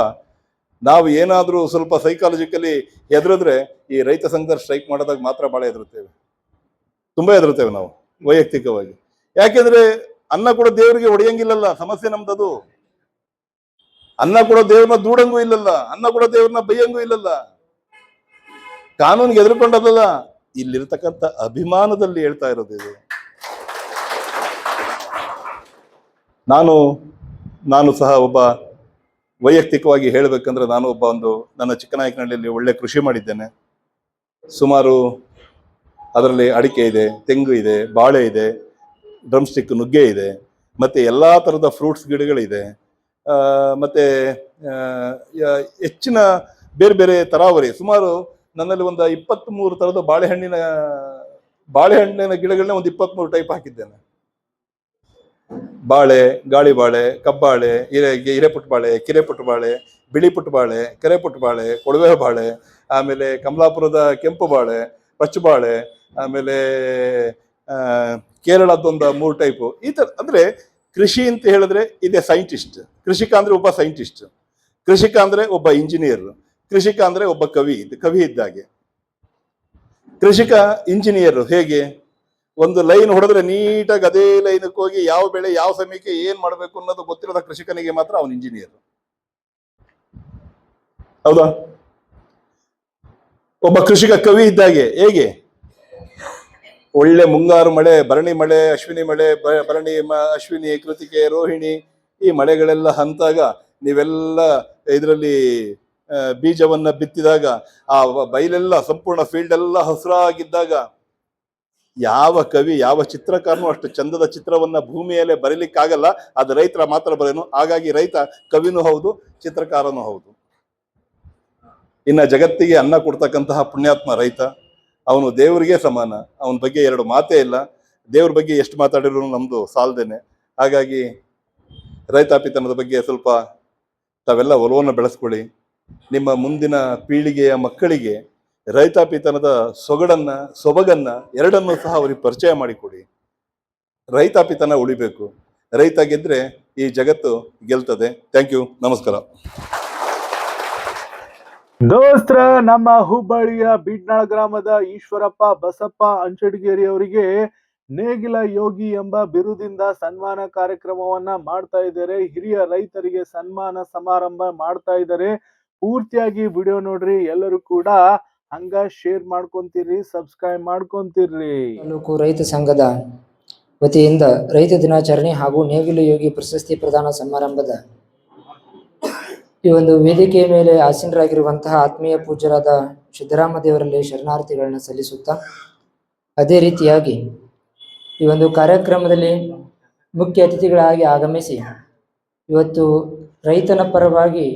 C: ನಾವು ಏನಾದರೂ ಸ್ವಲ್ಪ ಸೈಕಾಲಜಿಕಲಿ ಹೆದರಿದ್ರೆ ಈ ರೈತ ಸಂಘದ ಸ್ಟ್ರೈಕ್ ಮಾಡೋದಾಗ ಮಾತ್ರ ಭಾಳ ಹೆದರುತ್ತೇವೆ, ತುಂಬಾ ಹೆದರುತ್ತೇವೆ ನಾವು ವೈಯಕ್ತಿಕವಾಗಿ. ಯಾಕೆಂದ್ರೆ ಅನ್ನ ಕೂಡ ದೇವರಿಗೆ ಹೊಡೆಯಂಗಿಲ್ಲಲ್ಲ, ಸಮಸ್ಯೆ ನಮ್ದದು. ಅನ್ನ ಕೂಡ ದೇವ್ರನ್ನ ದೂಡಂಗೂ ಇಲ್ಲಲ್ಲ, ಅನ್ನ ಕೂಡ ದೇವ್ರನ್ನ ಬೈಯಂಗೂ ಇಲ್ಲಲ್ಲ. ಕಾನೂನಿಗೆ ಎದುರುಕೊಂಡದಲ್ಲ, ಇಲ್ಲಿರ್ತಕ್ಕಂಥ ಅಭಿಮಾನದಲ್ಲಿ ಹೇಳ್ತಾ ಇರೋದು ಇದು. ನಾನು ಸಹ ಒಬ್ಬ ವೈಯಕ್ತಿಕವಾಗಿ ಹೇಳಬೇಕಂದ್ರೆ ನಾನು ಒಬ್ಬ ನನ್ನ ಚಿಕ್ಕನಾಯಕನಹಳ್ಳಿಯಲ್ಲಿ ಒಳ್ಳೆ ಕೃಷಿ ಮಾಡಿದ್ದೇನೆ. ಸುಮಾರು ಅದರಲ್ಲಿ ಅಡಿಕೆ ಇದೆ, ತೆಂಗು ಇದೆ, ಬಾಳೆ ಇದೆ, ಡ್ರಮ್ ಸ್ಟಿಕ್ ನುಗ್ಗೆ ಇದೆ, ಮತ್ತೆ ಎಲ್ಲಾ ತರದ ಫ್ರೂಟ್ಸ್ ಗಿಡಗಳಿದೆ. ಮತ್ತೆ ಹೆಚ್ಚಿನ ಬೇರೆ ಬೇರೆ ತರಾವರಿ ಸುಮಾರು ನನ್ನಲ್ಲಿ ಒಂದು 23 ತರದ ಬಾಳೆಹಣ್ಣಿನ ಗಿಡಗಳನ್ನ ಒಂದು 23 ಟೈಪ್ ಹಾಕಿದ್ದೇನೆ. ಬಾಳೆ, ಗಾಳಿ ಬಾಳೆ, ಕಬ್ಬಾಳೆ, ಹಿರೇಪುಟ್ಟು ಬಾಳೆ, ಕಿರೆಪುಟ್ಟು ಬಾಳೆ, ಬಿಳಿ ಪುಟ್ಟು ಬಾಳೆ, ಕೆರೆಪುಟ್ಟು ಬಾಳೆ, ಕೊಡವೆ ಬಾಳೆ, ಆಮೇಲೆ ಕಮಲಾಪುರದ ಕೆಂಪು ಬಾಳೆ, ಪಚ್ಚು ಬಾಳೆ, ಆಮೇಲೆ ಕೇರಳದೊಂದು 3 ಟೈಪು. ಈ ತರ ಅಂದ್ರೆ ಕೃಷಿ ಅಂತ ಹೇಳಿದ್ರೆ ಇದೆ ಸೈಂಟಿಸ್ಟ್. ಕೃಷಿಕ ಅಂದ್ರೆ ಒಬ್ಬ ಸೈಂಟಿಸ್ಟ್, ಕೃಷಿಕ ಅಂದ್ರೆ ಒಬ್ಬ ಇಂಜಿನಿಯರ್, ಕೃಷಿಕ ಅಂದ್ರೆ ಒಬ್ಬ ಕವಿ ಇದ್ದಾಗೆ. ಕೃಷಿಕ ಇಂಜಿನಿಯರ್ ಹೇಗೆ ಒಂದು ಲೈನ್ ಹೊಡೆದ್ರೆ ನೀಟಾಗಿ ಅದೇ ಲೈನಕ್ಕೆ ಹೋಗಿ ಯಾವ ಬೆಳೆ ಯಾವ ಸಮಯಕ್ಕೆ ಏನ್ ಮಾಡ್ಬೇಕು ಅನ್ನೋದು ಗೊತ್ತಿರೋದ ಕೃಷಿಕನಿಗೆ ಮಾತ್ರ ಅವನು ಇಂಜಿನಿಯರ್. ಹೌದಾ? ಒಬ್ಬ ಕೃಷಿಕ ಕವಿ ಇದ್ದಾಗೆ ಹೇಗೆ ಒಳ್ಳೆ ಮುಂಗಾರು ಮಳೆ, ಭರಣಿ ಮಳೆ, ಅಶ್ವಿನಿ ಮಳೆ, ಅಶ್ವಿನಿ, ಕೃತಿಕೆ, ರೋಹಿಣಿ ಈ ಮಳೆಗಳೆಲ್ಲ ಹಂತಾಗ ನೀವೆಲ್ಲ ಇದರಲ್ಲಿ ಬೀಜವನ್ನ ಬಿತ್ತಿದಾಗ ಆ ಬೈಲೆಲ್ಲ ಸಂಪೂರ್ಣ ಫೀಲ್ಡ್ ಎಲ್ಲ ಹಸಿರಾಗಿದ್ದಾಗ ಯಾವ ಕವಿ ಯಾವ ಚಿತ್ರಕಾರನು ಅಷ್ಟು ಚಂದದ ಚಿತ್ರವನ್ನ ಭೂಮಿಯಲ್ಲೇ ಬರೀಲಿಕ್ಕಾಗಲ್ಲ. ಅದು ರೈತರ ಮಾತ್ರ ಬರೇನು. ಹಾಗಾಗಿ ರೈತ ಕವಿನೂ ಹೌದು, ಚಿತ್ರಕಾರನೂ ಹೌದು. ಇನ್ನ ಜಗತ್ತಿಗೆ ಅನ್ನ ಕೊಡ್ತಕ್ಕಂತಹ ಪುಣ್ಯಾತ್ಮ ರೈತ. ಅವನು ದೇವರಿಗೆ ಸಮಾನ. ಅವನ ಬಗ್ಗೆ 2 ಮಾತೇ ಇಲ್ಲ. ದೇವ್ರ ಬಗ್ಗೆ ಎಷ್ಟು ಮಾತಾಡಿದ್ರು ನಮ್ದು ಸಾಲದೇನೆ. ಹಾಗಾಗಿ ರೈತಾಪಿತನದ ಬಗ್ಗೆ ಸ್ವಲ್ಪ ತಾವೆಲ್ಲ ಒಲವನ್ನು ಬೆಳೆಸ್ಕೊಳ್ಳಿ. ನಿಮ್ಮ ಮುಂದಿನ ಪೀಳಿಗೆಯ ಮಕ್ಕಳಿಗೆ ರೈತಾಪಿತನದ ಸೊಬಗನ್ನ ಎರಡನ್ನೂ ಸಹ ಅವರಿಗೆ ಪರಿಚಯ ಮಾಡಿಕೊಡಿ. ರೈತಾಪಿತನ ಉಳಿಬೇಕು. ರೈತ ಗೆದ್ರೆ ಈ ಜಗತ್ತು ಗೆಲ್ತದೆ. Thank you. ನಮಸ್ಕಾರ.
A: ದೋಸ್ತ್ರ, ನಮ್ಮ ಹುಬ್ಬಳ್ಳಿಯ ಬೀಡ್ನಾಳ ಗ್ರಾಮದ ಈಶ್ವರಪ್ಪ ಬಸಪ್ಪ ಅಂಚಡಗೇರಿ ಅವರಿಗೆ ನೇಗಿಲ ಯೋಗಿ ಎಂಬ ಬಿರುದಿಂದ ಸನ್ಮಾನ ಕಾರ್ಯಕ್ರಮವನ್ನ ಮಾಡ್ತಾ ಇದ್ದಾರೆ. ಹಿರಿಯ ರೈತರಿಗೆ ಸನ್ಮಾನ ಸಮಾರಂಭ ಮಾಡ್ತಾ ಇದ್ದಾರೆ. ಪೂರ್ತಿಯಾಗಿ ವಿಡಿಯೋ ನೋಡ್ರಿ. ಎಲ್ಲರೂ ಕೂಡ ಹಂಗ ಶೇರ್ ಮಾಡ್ಕೊಂತೀರಿ, ಸಬ್ಸ್ಕ್ರೈಬ್ ಮಾಡ್ಕೊಂತೀರ್ರಿ.
D: ತಾಲೂಕು ರೈತ ಸಂಘದ ವತಿಯಿಂದ ರೈತ ದಿನಾಚರಣೆ ಹಾಗೂ ನೇಗಿಲ ಯೋಗಿ ಪ್ರಶಸ್ತಿ ಪ್ರದಾನ ಸಮಾರಂಭದ ಈ ಒಂದು ವೇದಿಕೆಯ ಮೇಲೆ ಆಸೀನರಾಗಿರುವಂತಹ ಆತ್ಮೀಯ ಪೂಜ್ಯರಾದ ಸಿದ್ದರಾಮ ದೇವರಲ್ಲಿ ಶರಣಾರ್ಥಿಗಳನ್ನ ಸಲ್ಲಿಸುತ್ತಾ ಅದೇ ರೀತಿಯಾಗಿ ಈ ಒಂದು ಕಾರ್ಯಕ್ರಮದಲ್ಲಿ ಮುಖ್ಯ ಅತಿಥಿಗಳಾಗಿ ಆಗಮಿಸಿ ಇವತ್ತು ರೈತನ ಪರವಾಗಿ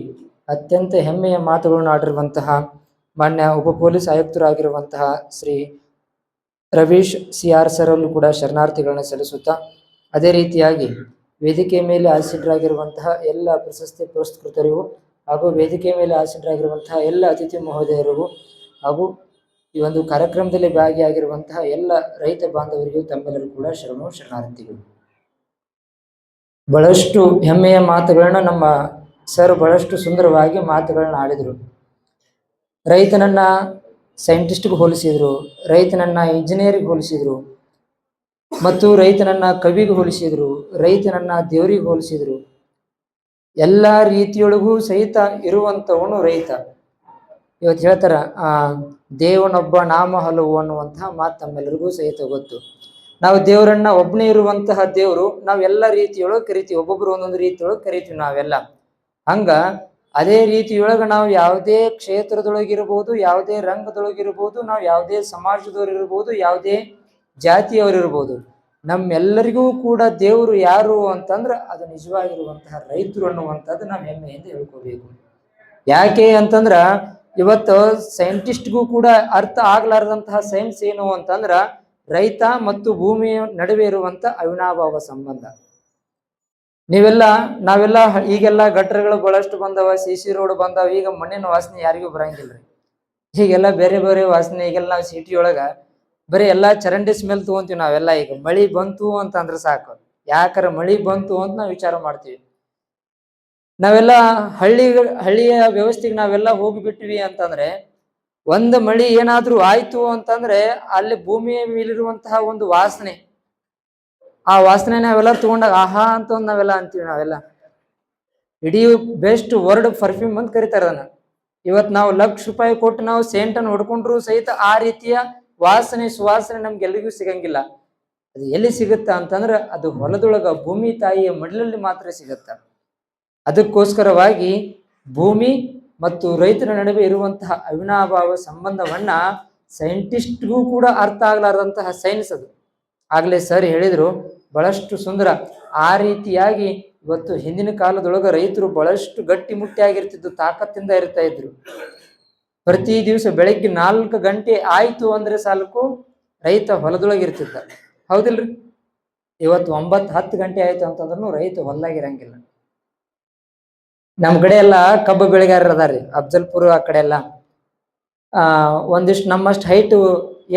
D: ಅತ್ಯಂತ ಹೆಮ್ಮೆಯ ಮಾತುಗಳನ್ನು ಆಡಿರುವಂತಹ ಮಾನ್ಯ ಉಪ ಪೊಲೀಸ್ ಆಯುಕ್ತರಾಗಿರುವಂತಹ ಶ್ರೀ ರವೀಶ್ ಸಿಆರ್ ಸರ್ ಅಲ್ಲೂ ಕೂಡ ಶರಣಾರ್ಥಿಗಳನ್ನು ಸಲ್ಲಿಸುತ್ತಾ, ಅದೇ ರೀತಿಯಾಗಿ ವೇದಿಕೆ ಮೇಲೆ ಆಸೀನರಾಗಿರುವಂತಹ ಎಲ್ಲ ಪ್ರಶಸ್ತಿ ಪುರಸ್ಕೃತರಿಗೂ ಹಾಗೂ ವೇದಿಕೆ ಮೇಲೆ ಆಸೀನರಾಗಿರುವಂತಹ ಎಲ್ಲ ಅತಿಥಿ ಮಹೋದಯರಿಗೂ ಹಾಗೂ ಈ ಒಂದು ಕಾರ್ಯಕ್ರಮದಲ್ಲಿ ಭಾಗಿಯಾಗಿರುವಂತಹ ಎಲ್ಲ ರೈತ ಬಾಂಧವರಿಗೂ ತಮ್ಮೆಲ್ಲರೂ ಕೂಡ ಶರಣಾರ್ಥಿಗಳು. ಬಹಳಷ್ಟು ಹೆಮ್ಮೆಯ ಮಾತುಗಳನ್ನ ನಮ್ಮ ಸರ್ ಬಹಳಷ್ಟು ಸುಂದರವಾಗಿ ಮಾತುಗಳನ್ನ ಆಡಿದರು. ರೈತನನ್ನ ಸೈಂಟಿಸ್ಟ್ಗೆ ಹೋಲಿಸಿದ್ರು, ರೈತನನ್ನ ಇಂಜಿನಿಯರಿಗೆ ಹೋಲಿಸಿದ್ರು, ಮತ್ತು ರೈತನನ್ನ ಕವಿಗೆ ಹೋಲಿಸಿದ್ರು, ರೈತನನ್ನ ದೇವರಿಗೆ ಹೋಲಿಸಿದ್ರು. ಎಲ್ಲ ರೀತಿಯೊಳಗೂ ಸಹಿತ ಇರುವಂಥವನು ರೈತ. ಇವತ್ತು ಹೇಳ್ತಾರ ದೇವನೊಬ್ಬ ನಾಮ ಹಲವು ಅನ್ನುವಂತಹ ಮಾತು ತಮ್ಮೆಲ್ಲರಿಗೂ ಸಹಿತ ಗೊತ್ತು. ನಾವು ದೇವರನ್ನ ಒಬ್ಬನೇ ಇರುವಂತಹ ದೇವರು ನಾವೆಲ್ಲ ರೀತಿಯೊಳಗೆ ಕರಿತೀವಿ, ಒಬ್ಬೊಬ್ರು ಒಂದೊಂದು ರೀತಿಯೊಳಗೆ ಕರಿತೀವಿ ನಾವೆಲ್ಲ. ಹಂಗ ಅದೇ ರೀತಿಯೊಳಗೆ ನಾವು ಯಾವುದೇ ಕ್ಷೇತ್ರದೊಳಗಿರ್ಬೋದು, ಯಾವುದೇ ರಂಗದೊಳಗಿರ್ಬೋದು, ನಾವು ಯಾವುದೇ ಸಮಾಜದವರಿರ್ಬೋದು, ಯಾವುದೇ ಜಾತಿಯವರಿರ್ಬೋದು, ನಮ್ಮೆಲ್ಲರಿಗೂ ಕೂಡ ದೇವರು ಯಾರು ಅಂತಂದ್ರೆ ಅದು ನಿಜವಾಗಿರುವಂತಹ ರೈತರು ಅನ್ನುವಂಥದ್ದು ನಾವು ಹೆಮ್ಮೆಯಿಂದ ಹೇಳ್ಕೋಬೇಕು. ಯಾಕೆ ಅಂತಂದ್ರ ಇವತ್ತು ಸೈಂಟಿಸ್ಟ್ಗೂ ಕೂಡ ಅರ್ಥ ಆಗ್ಲಾರ್ದಂತಹ ಸೈನ್ಸ್ ಏನು ಅಂತಂದ್ರ ರೈತ ಮತ್ತು ಭೂಮಿಯ ನಡುವೆ ಇರುವಂತ ಅವಿನಾಭಾವ ಸಂಬಂಧ. ನಾವೆಲ್ಲ ಈಗೆಲ್ಲ ಗಟ್ಟರಗಳು ಬಹಳಷ್ಟು ಬಂದವ, ಸಿ ರೋಡ್ ಬಂದವ. ಈಗ ಮಣ್ಣಿನ ವಾಸನೆ ಯಾರಿಗೂ ಬರಂಗಿಲ್ರಿ. ಹೀಗೆಲ್ಲ ಬೇರೆ ಬೇರೆ ವಾಸನೆ. ಈಗೆಲ್ಲ ನಾವು ಸಿಟಿ ಒಳಗ ಬರೀ ಎಲ್ಲಾ ಚರಂಡಿ ಸ್ಮೆಲ್ ತಗೊಂತೀವಿ ನಾವೆಲ್ಲ. ಈಗ ಮಳಿ ಬಂತು ಅಂತ ಅಂದ್ರೆ ಸಾಕು, ಯಾಕಾರ ಮಳಿ ಬಂತು ಅಂತ ನಾವು ವಿಚಾರ ಮಾಡ್ತೀವಿ. ನಾವೆಲ್ಲ ಹಳ್ಳಿಯ ವ್ಯವಸ್ಥೆಗೆ ನಾವೆಲ್ಲ ಹೋಗಿಬಿಟ್ವಿ ಅಂತಂದ್ರೆ, ಒಂದು ಮಳಿ ಏನಾದ್ರೂ ಆಯ್ತು ಅಂತಂದ್ರೆ ಅಲ್ಲಿ ಭೂಮಿಯ ಮೇಲಿರುವಂತಹ ಒಂದು ವಾಸನೆ, ಆ ವಾಸನೆ ನಾವೆಲ್ಲ ತಗೊಂಡಾಗ ಆಹಾ ಅಂತ ಒಂದು ನಾವೆಲ್ಲ ಅಂತೀವಿ. ನಾವೆಲ್ಲ ಇಡೀ ಬೆಸ್ಟ್ ವರ್ಡ್ ಪರ್ಫ್ಯೂಮ್ ಅಂತ ಕರಿತಾರೆ ಅದನ್ನ. ಇವತ್ತು ನಾವು ₹1,00,000 ಕೊಟ್ಟು ನಾವು ಸೆಂಟನ್ನು ಹೊಡ್ಕೊಂಡ್ರು ಸಹಿತ ಆ ರೀತಿಯ ವಾಸನೆ ಸುವಾಸನೆ ನಮ್ಗೆಲ್ರಿಗೂ ಸಿಗಂಗಿಲ್ಲ. ಅದು ಎಲ್ಲಿ ಸಿಗುತ್ತ ಅಂತಂದ್ರೆ ಅದು ಹೊಲದೊಳಗ ಭೂಮಿ ತಾಯಿಯ ಮಡಿಲಲ್ಲಿ ಮಾತ್ರ ಸಿಗತ್ತ. ಅದಕ್ಕೋಸ್ಕರವಾಗಿ ಭೂಮಿ ಮತ್ತು ರೈತರ ನಡುವೆ ಇರುವಂತಹ ಅವಿನಾಭಾವ ಸಂಬಂಧವನ್ನ ಸೈಂಟಿಸ್ಟ್ಗೂ ಕೂಡ ಅರ್ಥ ಆಗ್ಲಾರ್ದಂತಹ ಸೈನ್ಸ್ ಅದು. ಆಗ್ಲೇ ಸರ್ ಹೇಳಿದ್ರು, ಬಹಳಷ್ಟು ಸುಂದರ. ಆ ರೀತಿಯಾಗಿ ಇವತ್ತು ಹಿಂದಿನ ಕಾಲದೊಳಗ ರೈತರು ಬಹಳಷ್ಟು ಗಟ್ಟಿ ಮುಟ್ಟಿಯಾಗಿರ್ತಿದ್ದು, ತಾಕತ್ತಿಂದ ಇರ್ತಾ ಇದ್ರು. ಪ್ರತಿ ದಿವಸ ಬೆಳಗ್ಗೆ 4 ಗಂಟೆ ಆಯ್ತು ಅಂದ್ರೆ ಸಾಲಕ್ಕೂ ರೈತ ಹೊಲದೊಳಗಿರ್ತಿದ್ದ, ಹೌದಿಲ್ರಿ? ಇವತ್ತು 9-10 ಗಂಟೆ ಆಯ್ತು ಅಂತಂದ್ರೂ ರೈತ ಹೊಲದಾಗಿರಂಗಿಲ್ಲ. ನಮ್ ಕಡೆ ಎಲ್ಲ ಕಬ್ಬು ಬೆಳೆಗಾರರು ಅದಾರ್ರಿ, ಅಫ್ಜಲ್ಪುರ ಆ ಕಡೆ ಎಲ್ಲ. ಒಂದಿಷ್ಟು ನಮ್ಮಷ್ಟು ಹೈಟ್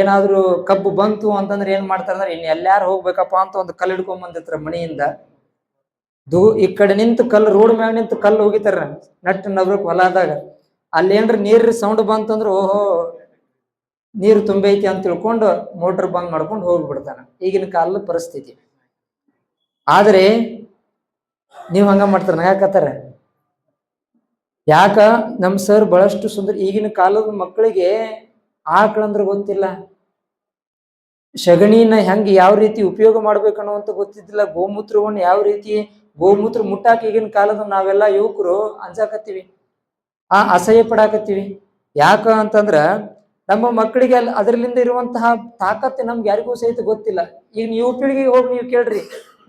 D: ಏನಾದ್ರು ಕಬ್ಬು ಬಂತು ಅಂತಂದ್ರೆ ಏನ್ ಮಾಡ್ತಾರ ಅಂದ್ರೆ, ಇನ್ ಎಲ್ಲಾರು ಹೋಗ್ಬೇಕಪ್ಪ ಅಂತ ಒಂದು ಕಲ್ಲು ಹಿಡ್ಕೊಂಡ್ ಬಂದಿರ್ತಾರ ಮನೆಯಿಂದ. ಈ ಕಡೆ ನಿಂತು ಕಲ್ಲು, ರೋಡ್ ಮ್ಯಾಗ ನಿಂತು ಕಲ್ಲು ಹೋಗಿತಾರ ನಟ್ಟು ನವ್ರಕ್ ಹೊಲದಾಗ. ಅಲ್ಲೇನ್ರಿ ನೀರ್ ಸೌಂಡ್ ಬಂತಂದ್ರೆ ಓಹೋ ನೀರು ತುಂಬೈತಿ ಅಂತ ತಿಳ್ಕೊಂಡು ಮೋಟರ್ ಬಂದ್ ಮಾಡ್ಕೊಂಡು ಹೋಗ್ಬಿಡ್ತಾನ. ಈಗಿನ ಕಾಲದ ಪರಿಸ್ಥಿತಿ. ಆದ್ರೆ ನೀವ್ ಹಂಗ ಮಾಡ್ತಾರ, ನಗಾಕತ್ತಾರ. ಯಾಕ? ನಮ್ ಸರ್ ಬಹಳಷ್ಟು ಸುಂದರ. ಈಗಿನ ಕಾಲದ ಮಕ್ಕಳಿಗೆ ಆಕಳಂದ್ರೆ ಗೊತ್ತಿಲ್ಲ, ಸಗಣಿನ ಹೆಂಗ್ ಯಾವ ರೀತಿ ಉಪಯೋಗ ಮಾಡ್ಬೇಕನ್ನುವಂತ ಗೊತ್ತಿದ್ದಿಲ್ಲ, ಗೋಮೂತ್ರವನ್ನು ಯಾವ ರೀತಿ ಗೋಮೂತ್ರ ಮುಟ್ಟಾಕ ಈಗಿನ ಕಾಲದ ನಾವೆಲ್ಲ ಯುವಕರು ಅಂಜಾಕತ್ತೀವಿ, ಅಸಹ್ಯ ಪಡಾಕತ್ತೀವಿ. ಯಾಕ ಅಂತಂದ್ರ ನಮ್ಮ ಮಕ್ಕಳಿಗೆ ಅದರಲ್ಲಿಂದ ಇರುವಂತಹ ತಾಕತ್ತು ನಮ್ಗೆ ಯಾರಿಗೂ ಸಹಿತ ಗೊತ್ತಿಲ್ಲ. ಈಗ ಯುವ ಪೀಳಿಗೆಗೆ ಹೋಗಿ ನೀವು ಕೇಳ್ರಿ,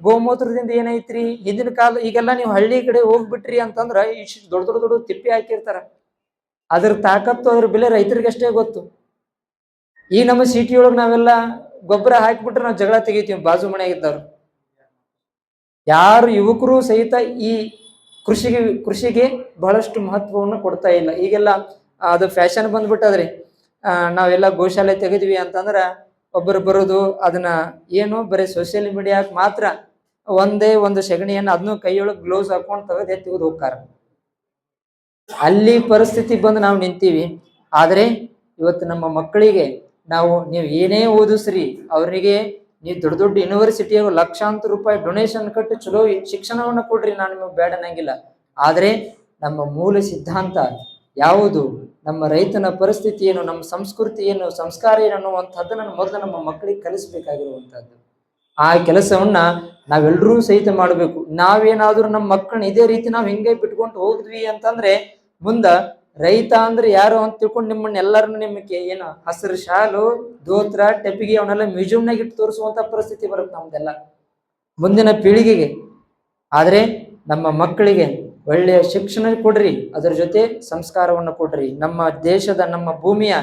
D: ಗೋಮೂತ್ರದಿಂದ ಏನೈತ್ರಿ ಹಿಂದಿನ ಕಾಲ. ಈಗೆಲ್ಲ ನೀವು ಹಳ್ಳಿ ಕಡೆ ಹೋಗ್ಬಿಟ್ರಿ ಅಂತಂದ್ರ ಇಷ್ಟು ದೊಡ್ಡ ದೊಡ್ಡ ದೊಡ್ಡ ತಿಪ್ಪಿ ಹಾಕಿರ್ತಾರ. ಅದ್ರ ತಾಕತ್ತು, ಅದ್ರ ಬೆಲೆ ರೈತರಿಗೆ ಅಷ್ಟೇ ಗೊತ್ತು. ಈ ನಮ್ಮ ಸಿಟಿ ಒಳಗೆ ನಾವೆಲ್ಲ ಗೊಬ್ಬರ ಹಾಕಿಬಿಟ್ರೆ ನಾವು ಜಗಳ ತೆಗಿತೀವಿ ಬಾಜು ಮನೆಯಾಗಿದ್ದವ್ರು. ಯಾರು ಯುವಕರು ಸಹಿತ ಈ ಕೃಷಿಗೆ ಬಹಳಷ್ಟು ಮಹತ್ವವನ್ನು ಕೊಡ್ತಾ ಇಲ್ಲ. ಈಗೆಲ್ಲ ಅದು ಫ್ಯಾಷನ್ ಬಂದ್ಬಿಟ್ಟದ್ರಿ. ನಾವೆಲ್ಲ ಗೋಶಾಲೆ ತೆಗೆದ್ವಿ ಅಂತಂದ್ರ ಒಬ್ಬರು ಬರೋದು, ಅದನ್ನ ಏನು ಬರೀ ಸೋಷಿಯಲ್ ಮೀಡಿಯಾಕ್ ಮಾತ್ರ ಒಂದೇ ಒಂದು ಸಗಣಿಯನ್ನು ಅದನ್ನು ಕೈಯೊಳಗೆ ಗ್ಲೌಸ್ ಹಾಕೊಂಡು ತೆಗೆದು ಹೋಗ್ತಾರ. ಅಲ್ಲಿ ಪರಿಸ್ಥಿತಿ ಬಂದು ನಾವು ನಿಂತೀವಿ. ಆದ್ರೆ ಇವತ್ತು ನಮ್ಮ ಮಕ್ಕಳಿಗೆ ನೀವು ಏನೇ ಓದಿಸ್ರಿ, ಅವರಿಗೆ ನೀವು ದೊಡ್ಡ ದೊಡ್ಡ ಯೂನಿವರ್ಸಿಟಿಯಾಗ ಲಕ್ಷಾಂತರ ರೂಪಾಯಿ ಡೊನೇಷನ್ ಕಟ್ಟಿ ಚಲೋ ಶಿಕ್ಷಣವನ್ನ ಕೊಡ್ರಿ, ನಾನು ನಿಮಗೆ ಬೇಡ ಅನ್ನಂಗಿಲ್ಲ. ಆದ್ರೆ ನಮ್ಮ ಮೂಲ ಸಿದ್ಧಾಂತ ಯಾವುದು, ನಮ್ಮ ರೈತನ ಪರಿಸ್ಥಿತಿ ಏನು, ನಮ್ಮ ಸಂಸ್ಕೃತಿ ಏನು, ಸಂಸ್ಕಾರ ಏನು ಅನ್ನುವಂಥದ್ದನ್ನ ಮೊದಲು ನಮ್ಮ ಮಕ್ಕಳಿಗೆ ಕಲಿಸ್ಬೇಕಾಗಿರುವಂಥದ್ದು. ಆ ಕೆಲಸವನ್ನ ನಾವೆಲ್ಲರೂ ಸಹಿತ ಮಾಡಬೇಕು. ನಾವೇನಾದ್ರೂ ನಮ್ಮ ಮಕ್ಕಳನ್ನ ಇದೇ ರೀತಿ ನಾವು ಹಿಂಗೆ ಬಿಟ್ಕೊಂಡು ಹೋದ್ವಿ ಅಂತಂದ್ರೆ ಮುಂದ ರೈತ ಅಂದ್ರೆ ಯಾರು ಅಂತ ತಿಳ್ಕೊಂಡು ನಿಮ್ಮನ್ನ ಎಲ್ಲರನ್ನು ನಿಮಗೆ ಏನು ಹಸಿರು ಶಾಲು ಧೋತ್ರ ಟೆಪಿಗೆ ಅವನ್ನೆಲ್ಲ ಮ್ಯೂಸಿಯಂನಾಗ ಇಟ್ಟು ತೋರಿಸುವಂತ ಪರಿಸ್ಥಿತಿ ಬರುತ್ತೆ ನಮ್ದೆಲ್ಲ ಮುಂದಿನ ಪೀಳಿಗೆಗೆ. ಆದ್ರೆ ನಮ್ಮ ಮಕ್ಕಳಿಗೆ ಒಳ್ಳೆಯ ಶಿಕ್ಷಣ ಕೊಡ್ರಿ, ಅದರ ಜೊತೆ ಸಂಸ್ಕಾರವನ್ನು ಕೊಡ್ರಿ. ನಮ್ಮ ದೇಶದ ನಮ್ಮ ಭೂಮಿಯ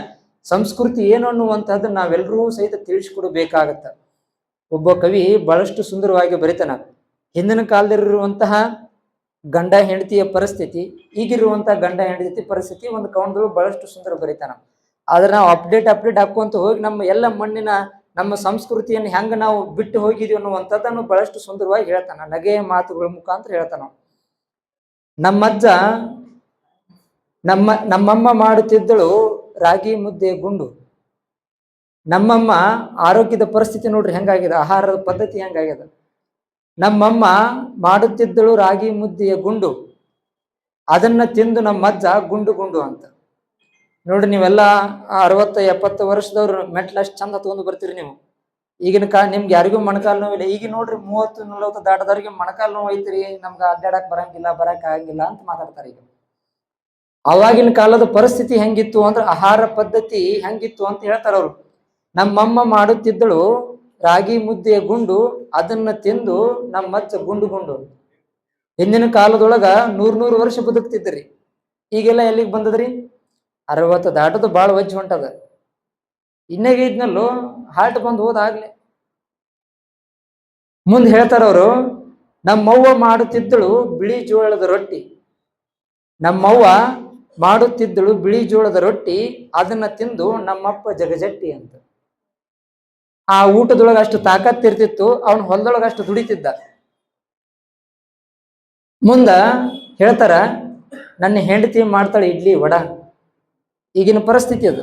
D: ಸಂಸ್ಕೃತಿ ಏನು ಅನ್ನುವಂತಹದ್ದು ನಾವೆಲ್ಲರೂ ಸಹಿತ ತಿಳಿಸ್ಕೊಡ್ಬೇಕಾಗತ್ತ. ಒಬ್ಬ ಕವಿ ಬಹಳಷ್ಟು ಸುಂದರವಾಗಿ ಬರಿತಾನ. ಹಿಂದಿನ ಕಾಲದಲ್ಲಿರುವಂತಹ ಗಂಡ ಹೆಂಡತಿಯ ಪರಿಸ್ಥಿತಿ, ಈಗಿರುವಂತಹ ಗಂಡ ಹೆಂಡತಿ ಪರಿಸ್ಥಿತಿ ಒಂದು ಕವನದೊಳಗೆ ಬಹಳಷ್ಟು ಸುಂದರ ಬರಿತಾನ. ಆದ್ರೆ ನಾವು ಅಪ್ಡೇಟ್ ಹಾಕೊಂತ ಹೋಗಿ ನಮ್ಮ ಎಲ್ಲ ಮಣ್ಣಿನ ನಮ್ಮ ಸಂಸ್ಕೃತಿಯನ್ನು ಹೆಂಗ ನಾವು ಬಿಟ್ಟು ಹೋಗಿದೀವಿ ಅನ್ನುವಂಥದ್ದನ್ನು ಬಹಳಷ್ಟು ಸುಂದರವಾಗಿ ಹೇಳ್ತಾನ. ನಗೆಯ ಮಾತುಗಳ ಮುಖಾಂತರ ಹೇಳ್ತಾನ. ನಮ್ಮಜ್ಜ ನಮ್ಮಮ್ಮ ಮಾಡುತ್ತಿದ್ದಳು ರಾಗಿ ಮುದ್ದೆ ಗುಂಡು. ನಮ್ಮಮ್ಮ ಆರೋಗ್ಯದ ಪರಿಸ್ಥಿತಿ ನೋಡ್ರಿ ಹೆಂಗಾಗಿದೆ, ಆಹಾರದ ಪದ್ಧತಿ ಹೆಂಗಾಗ್ಯದ. ನಮ್ಮಮ್ಮ ಮಾಡುತ್ತಿದ್ದಳು ರಾಗಿ ಮುದ್ದೆಯ ಗುಂಡು, ಅದನ್ನ ತಿಂದು ನಮ್ಮಜ್ಜ ಗುಂಡು ಗುಂಡು ಅಂತ. ನೋಡ್ರಿ ನೀವೆಲ್ಲ 60-70 ವರ್ಷದವ್ರು ಮೆಟ್ಲಷ್ಟು ಚಂದ ಹತ್ಕೊಂಡು ಬರ್ತೀರಿ ನೀವು. ಈಗಿನ ನಿಮ್ಗೆ ಯಾರಿಗೂ ಮೊಣಕಾಲು ನೋವಿಲ್ಲ. ಈಗ ನೋಡ್ರಿ 30-40 ದಾಟದವ್ರಿಗೆ ಮೊಣಕಾಲು ನೋವು ಐತ್ರಿ, ನಮ್ಗೆ ಅಡ್ಡಾಡಕ್ ಬರಕ್ ಆಗಂಗಿಲ್ಲ ಅಂತ ಮಾತಾಡ್ತಾರೆ. ಈಗ ಅವಾಗಿನ ಕಾಲದ ಪರಿಸ್ಥಿತಿ ಹೆಂಗಿತ್ತು ಅಂದ್ರೆ ಆಹಾರ ಪದ್ಧತಿ ಹೆಂಗಿತ್ತು ಅಂತ ಹೇಳ್ತಾರ ಅವ್ರು. ನಮ್ಮಮ್ಮ ಮಾಡುತ್ತಿದ್ದಳು ರಾಗಿ ಮುದ್ದೆಯ ಗುಂಡು, ಅದನ್ನ ತಿಂದು ನಮ್ಮಜ್ಜ ಗುಂಡು ಗುಂಡು. ಹಿಂದಿನ ಕಾಲದೊಳಗ 100 ವರ್ಷ ಬದುಕ್ತಿದ್ರಿ. ಈಗೆಲ್ಲ ಎಲ್ಲಿಗೆ ಬಂದದ್ರಿ? 60 ದಾಟದು ಬಾಳ ವಜ್ಜ ಹೊಂಟದ. ಇನ್ನೇಗ ಇದ್ನಲ್ಲೂ ಹಾರ್ಟ್ ಬಂದು ಹೋದಾಗ್ಲೆ. ಮುಂದೆ ಹೇಳ್ತಾರ ಅವರು, ನಮ್ಮವ್ವ ಮಾಡುತ್ತಿದ್ದಳು ಬಿಳಿ ಜೋಳದ ರೊಟ್ಟಿ. ನಮ್ಮವ್ವ ಮಾಡುತ್ತಿದ್ದಳು ಬಿಳಿ ಜೋಳದ ರೊಟ್ಟಿ, ಅದನ್ನ ತಿಂದು ನಮ್ಮಪ್ಪ ಜಗಜಟ್ಟಿ ಅಂತ. ಆ ಊಟದೊಳಗ ಅಷ್ಟು ತಾಕತ್ತಿರ್ತಿತ್ತು, ಅವನ್ ಹೊಲದೊಳಗ ಅಷ್ಟು ದುಡಿತಿದ್ದ. ಮುಂದ ಹೇಳ್ತಾರ, ನನ್ನ ಹೆಂಡತಿ ಮಾಡ್ತಾಳೆ ಇಡ್ಲಿ ವಡ. ಈಗಿನ ಪರಿಸ್ಥಿತಿ ಅದು.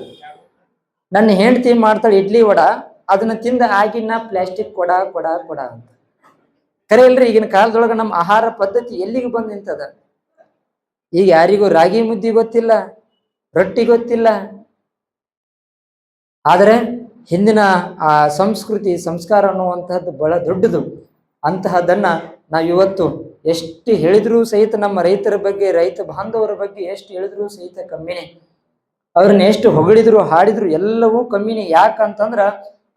D: ನನ್ನ ಹೆಂಡತಿ ಮಾಡ್ತಾಳೆ ಇಡ್ಲಿ ವಡ, ಅದನ್ನ ತಿಂದ ಆಗಿನ ಪ್ಲಾಸ್ಟಿಕ್ ಕೊಡ ಕೊಡ ಕೊಡ ಅಂತ. ಕರೆ ಇಲ್ರಿ, ಈಗಿನ ಕಾಲದೊಳಗ ನಮ್ಮ ಆಹಾರ ಪದ್ಧತಿ ಎಲ್ಲಿಗೆ ಬಂದ್ ನಿಂತದ. ಈಗ ಯಾರಿಗೂ ರಾಗಿ ಮುದ್ದೆ ಗೊತ್ತಿಲ್ಲ, ರೊಟ್ಟಿ ಗೊತ್ತಿಲ್ಲ. ಆದರೆ ಹಿಂದಿನ ಆ ಸಂಸ್ಕೃತಿ ಸಂಸ್ಕಾರ ಅನ್ನುವಂತಹದ್ದು ಬಹಳ ದೊಡ್ಡದು. ಅಂತಹದನ್ನ ನಾವು ಇವತ್ತು ಎಷ್ಟು ಹೇಳಿದ್ರೂ ಸಹಿತ ನಮ್ಮ ರೈತರ ಬಗ್ಗೆ, ರೈತ ಬಾಂಧವರ ಬಗ್ಗೆ ಎಷ್ಟು ಹೇಳಿದ್ರೂ ಸಹಿತ ಕಮ್ಮಿನೇ. ಅವ್ರನ್ನ ಎಷ್ಟು ಹೊಗಳಿದ್ರು ಹಾಡಿದ್ರು ಎಲ್ಲವೂ ಕಮ್ಮಿನೇ. ಯಾಕಂತಂದ್ರ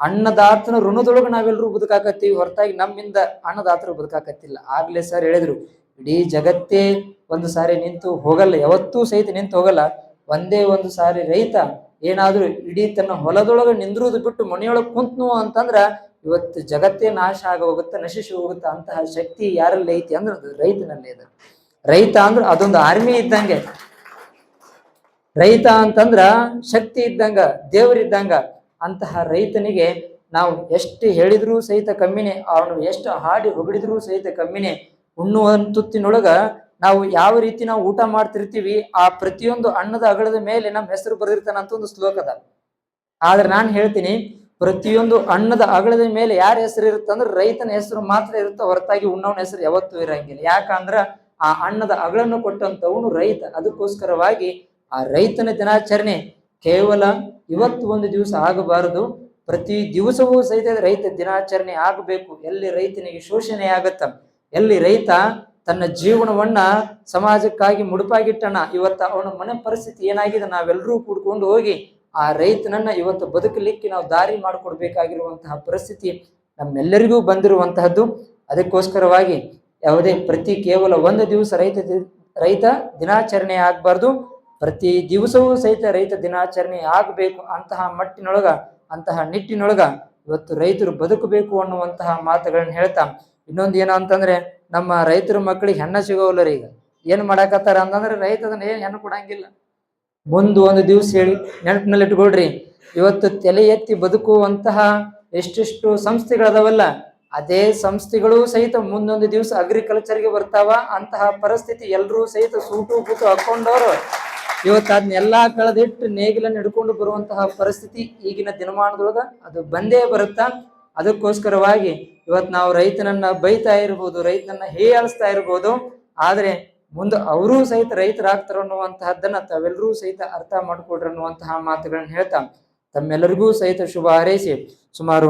D: ಅನ್ನದಾತನ ಋಣದೊಳಗೆ ನಾವೆಲ್ಲರೂ ಬದುಕಾಕತ್ತೀವಿ, ಹೊರತಾಗಿ ನಮ್ಮಿಂದ ಅನ್ನದಾತರು ಬದುಕಾಕತ್ತಿಲ್ಲ. ಆಗ್ಲೇ ಸರ್ ಹೇಳಿದ್ರು, ಇಡೀ ಜಗತ್ತೇ ಒಂದು ಸಾರಿ ನಿಂತು ಹೋಗಲ್ಲ, ಯಾವತ್ತೂ ಸಹಿತ ನಿಂತು ಹೋಗಲ್ಲ. ಒಂದೇ ಒಂದು ಸಾರಿ ರೈತ ಏನಾದ್ರೂ ಇಡೀ ತನ್ನ ಹೊಲದೊಳಗೆ ನಿಂದ್ರುವುದು ಬಿಟ್ಟು ಮನೆಯೊಳಗೆ ಕುಂತ್ನು ಅಂತಂದ್ರ ಇವತ್ತು ಜಗತ್ತೇ ನಾಶ ಆಗ ಹೋಗುತ್ತೆ, ನಶಿಸಿ ಹೋಗುತ್ತೆ. ಅಂತಹ ಶಕ್ತಿ ಯಾರಲ್ಲಿ ಐತಿ ಅಂದ್ರೆ ಅದು ರೈತನಲ್ಲಿ ಇದೆ. ರೈತ ಅಂದ್ರೆ ಅದೊಂದು ಆರ್ಮಿ ಇದ್ದಂಗೆ. ರೈತ ಅಂತಂದ್ರ ಶಕ್ತಿ ಇದ್ದಂಗ, ದೇವರಿದ್ದಂಗ. ಅಂತಹ ರೈತನಿಗೆ ನಾವು ಎಷ್ಟು ಹೇಳಿದ್ರೂ ಸಹಿತ ಕಮ್ಮಿನೇ, ಅವನು ಎಷ್ಟು ಹಾಡಿ ಹೊಗಳಿದ್ರೂ ಸಹಿತ ಕಮ್ಮಿನೇ. ಉಣ್ಣುವ ತುತ್ತಿನೊಳಗ ನಾವು ಯಾವ ರೀತಿ ನಾವು ಊಟ ಮಾಡ್ತಿರ್ತೀವಿ, ಆ ಪ್ರತಿಯೊಂದು ಅನ್ನದ ಅಗಳದ ಮೇಲೆ ನಮ್ಮ ಹೆಸರು ಬರೆದಿರ್ತಾನಂತ ಒಂದು ಶ್ಲೋಕದ. ಆದ್ರೆ ನಾನು ಹೇಳ್ತೀನಿ, ಪ್ರತಿಯೊಂದು ಅನ್ನದ ಅಗಳದ ಮೇಲೆ ಯಾರ ಹೆಸರು ಇರುತ್ತಂದ್ರೆ ರೈತನ ಹೆಸರು ಮಾತ್ರ ಇರುತ್ತೆ, ಹೊರತಾಗಿ ಉಣ್ಣವನ ಹೆಸರು ಯಾವತ್ತೂ ಇರಂಗಿಲ್ಲ. ಯಾಕಂದ್ರ ಆ ಅನ್ನದ ಅಗಳನ್ನು ಕೊಟ್ಟಂತವನು ರೈತ. ಅದಕ್ಕೋಸ್ಕರವಾಗಿ ಆ ರೈತನ ದಿನಾಚರಣೆ ಕೇವಲ ಇವತ್ತು ಒಂದು ದಿವಸ ಆಗಬಾರದು, ಪ್ರತಿ ದಿವಸವೂ ಸಹಿತ ರೈತ ದಿನಾಚರಣೆ ಆಗಬೇಕು. ಎಲ್ಲಿ ರೈತನಿಗೆ ಶೋಷಣೆ ಆಗತ್ತ, ಎಲ್ಲಿ ರೈತ ತನ್ನ ಜೀವನವನ್ನ ಸಮಾಜಕ್ಕಾಗಿ ಮುಡುಪಾಗಿಟ್ಟಣ, ಇವತ್ತು ಅವನ ಮನೆ ಪರಿಸ್ಥಿತಿ ಏನಾಗಿದೆ ನಾವೆಲ್ಲರೂ ಕೂಡ್ಕೊಂಡು ಹೋಗಿ ಆ ರೈತನನ್ನ ಇವತ್ತು ಬದುಕಲಿಕ್ಕೆ ನಾವು ದಾರಿ ಮಾಡಿಕೊಡ್ಬೇಕಾಗಿರುವಂತಹ ಪರಿಸ್ಥಿತಿ ನಮ್ಮೆಲ್ಲರಿಗೂ ಬಂದಿರುವಂತಹದ್ದು. ಅದಕ್ಕೋಸ್ಕರವಾಗಿ ಯಾವುದೇ ಕೇವಲ ಒಂದು ದಿವಸ ರೈತ ದಿನಾಚರಣೆ ಆಗ್ಬಾರ್ದು, ಪ್ರತಿ ದಿವಸವೂ ಸಹಿತ ರೈತ ದಿನಾಚರಣೆ ಆಗಬೇಕು. ಅಂತಹ ಮಟ್ಟಿನೊಳಗ, ಅಂತಹ ನಿಟ್ಟಿನೊಳಗ ಇವತ್ತು ರೈತರು ಬದುಕಬೇಕು ಅನ್ನುವಂತಹ ಮಾತುಗಳನ್ನ ಹೇಳ್ತಾ, ಇನ್ನೊಂದು ಏನು ಅಂತಂದ್ರೆ, ನಮ್ಮ ರೈತರ ಮಕ್ಕಳಿಗೆ ಹೆಣ್ಣ ಸಿಗೋಲ್ಲ ರೀ. ಈಗ ಏನ್ ಮಾಡಾಕತ್ತಾರ ಅಂತಂದ್ರೆ, ರೈತ ಅದನ್ನ ಏನ್ ಹೆಣ್ಣು ಕೊಡಂಗಿಲ್ಲ. ಮುಂದೆ ಒಂದು ದಿವ್ಸ ಹೇಳಿ ನೆನಪಿನಲ್ಲಿ ಇಟ್ಕೊಳ್ರಿ, ಇವತ್ತು ತಲೆ ಎತ್ತಿ ಬದುಕುವಂತಹ ಎಷ್ಟೆಷ್ಟು ಸಂಸ್ಥೆಗಳದಾವಲ್ಲ, ಅದೇ ಸಂಸ್ಥೆಗಳು ಸಹಿತ ಮುಂದೊಂದು ದಿವಸ ಅಗ್ರಿಕಲ್ಚರ್ಗೆ ಬರ್ತಾವ. ಅಂತಹ ಪರಿಸ್ಥಿತಿ ಎಲ್ಲರೂ ಸಹಿತ ಸೂಟು ಬೂಟು ಹಾಕೊಂಡವ್ರು ಇವತ್ತು ಅದನ್ನೆಲ್ಲಾ ಕಳೆದಿಟ್ಟು ನೇಗಿಲನ್ನು ಹಿಡ್ಕೊಂಡು ಬರುವಂತಹ ಪರಿಸ್ಥಿತಿ ಈಗಿನ ದಿನಮಾನದೊಳಗ ಅದು ಬಂದೇ ಬರುತ್ತಾ. ಅದಕ್ಕೋಸ್ಕರವಾಗಿ ಇವತ್ತು ನಾವು ರೈತನನ್ನ ಬೈತಾ ಇರ್ಬೋದು, ರೈತನನ್ನ ಹೇಯಾಳಿಸ್ತಾ ಇರ್ಬೋದು, ಆದ್ರೆ ಮುಂದೆ ಅವರೂ ಸಹಿತ ರೈತರಾಗ್ತಾರ ಅನ್ನುವಂತಹದ್ದನ್ನ ತಾವೆಲ್ಲರೂ ಸಹಿತ ಅರ್ಥ ಮಾಡ್ಕೊಡ್ರಿ ಅನ್ನುವಂತಹ ಮಾತುಗಳನ್ನ ಹೇಳ್ತಾ ತಮ್ಮೆಲ್ಲರಿಗೂ ಸಹಿತ ಶುಭ ಹಾರೈಸಿ, ಸುಮಾರು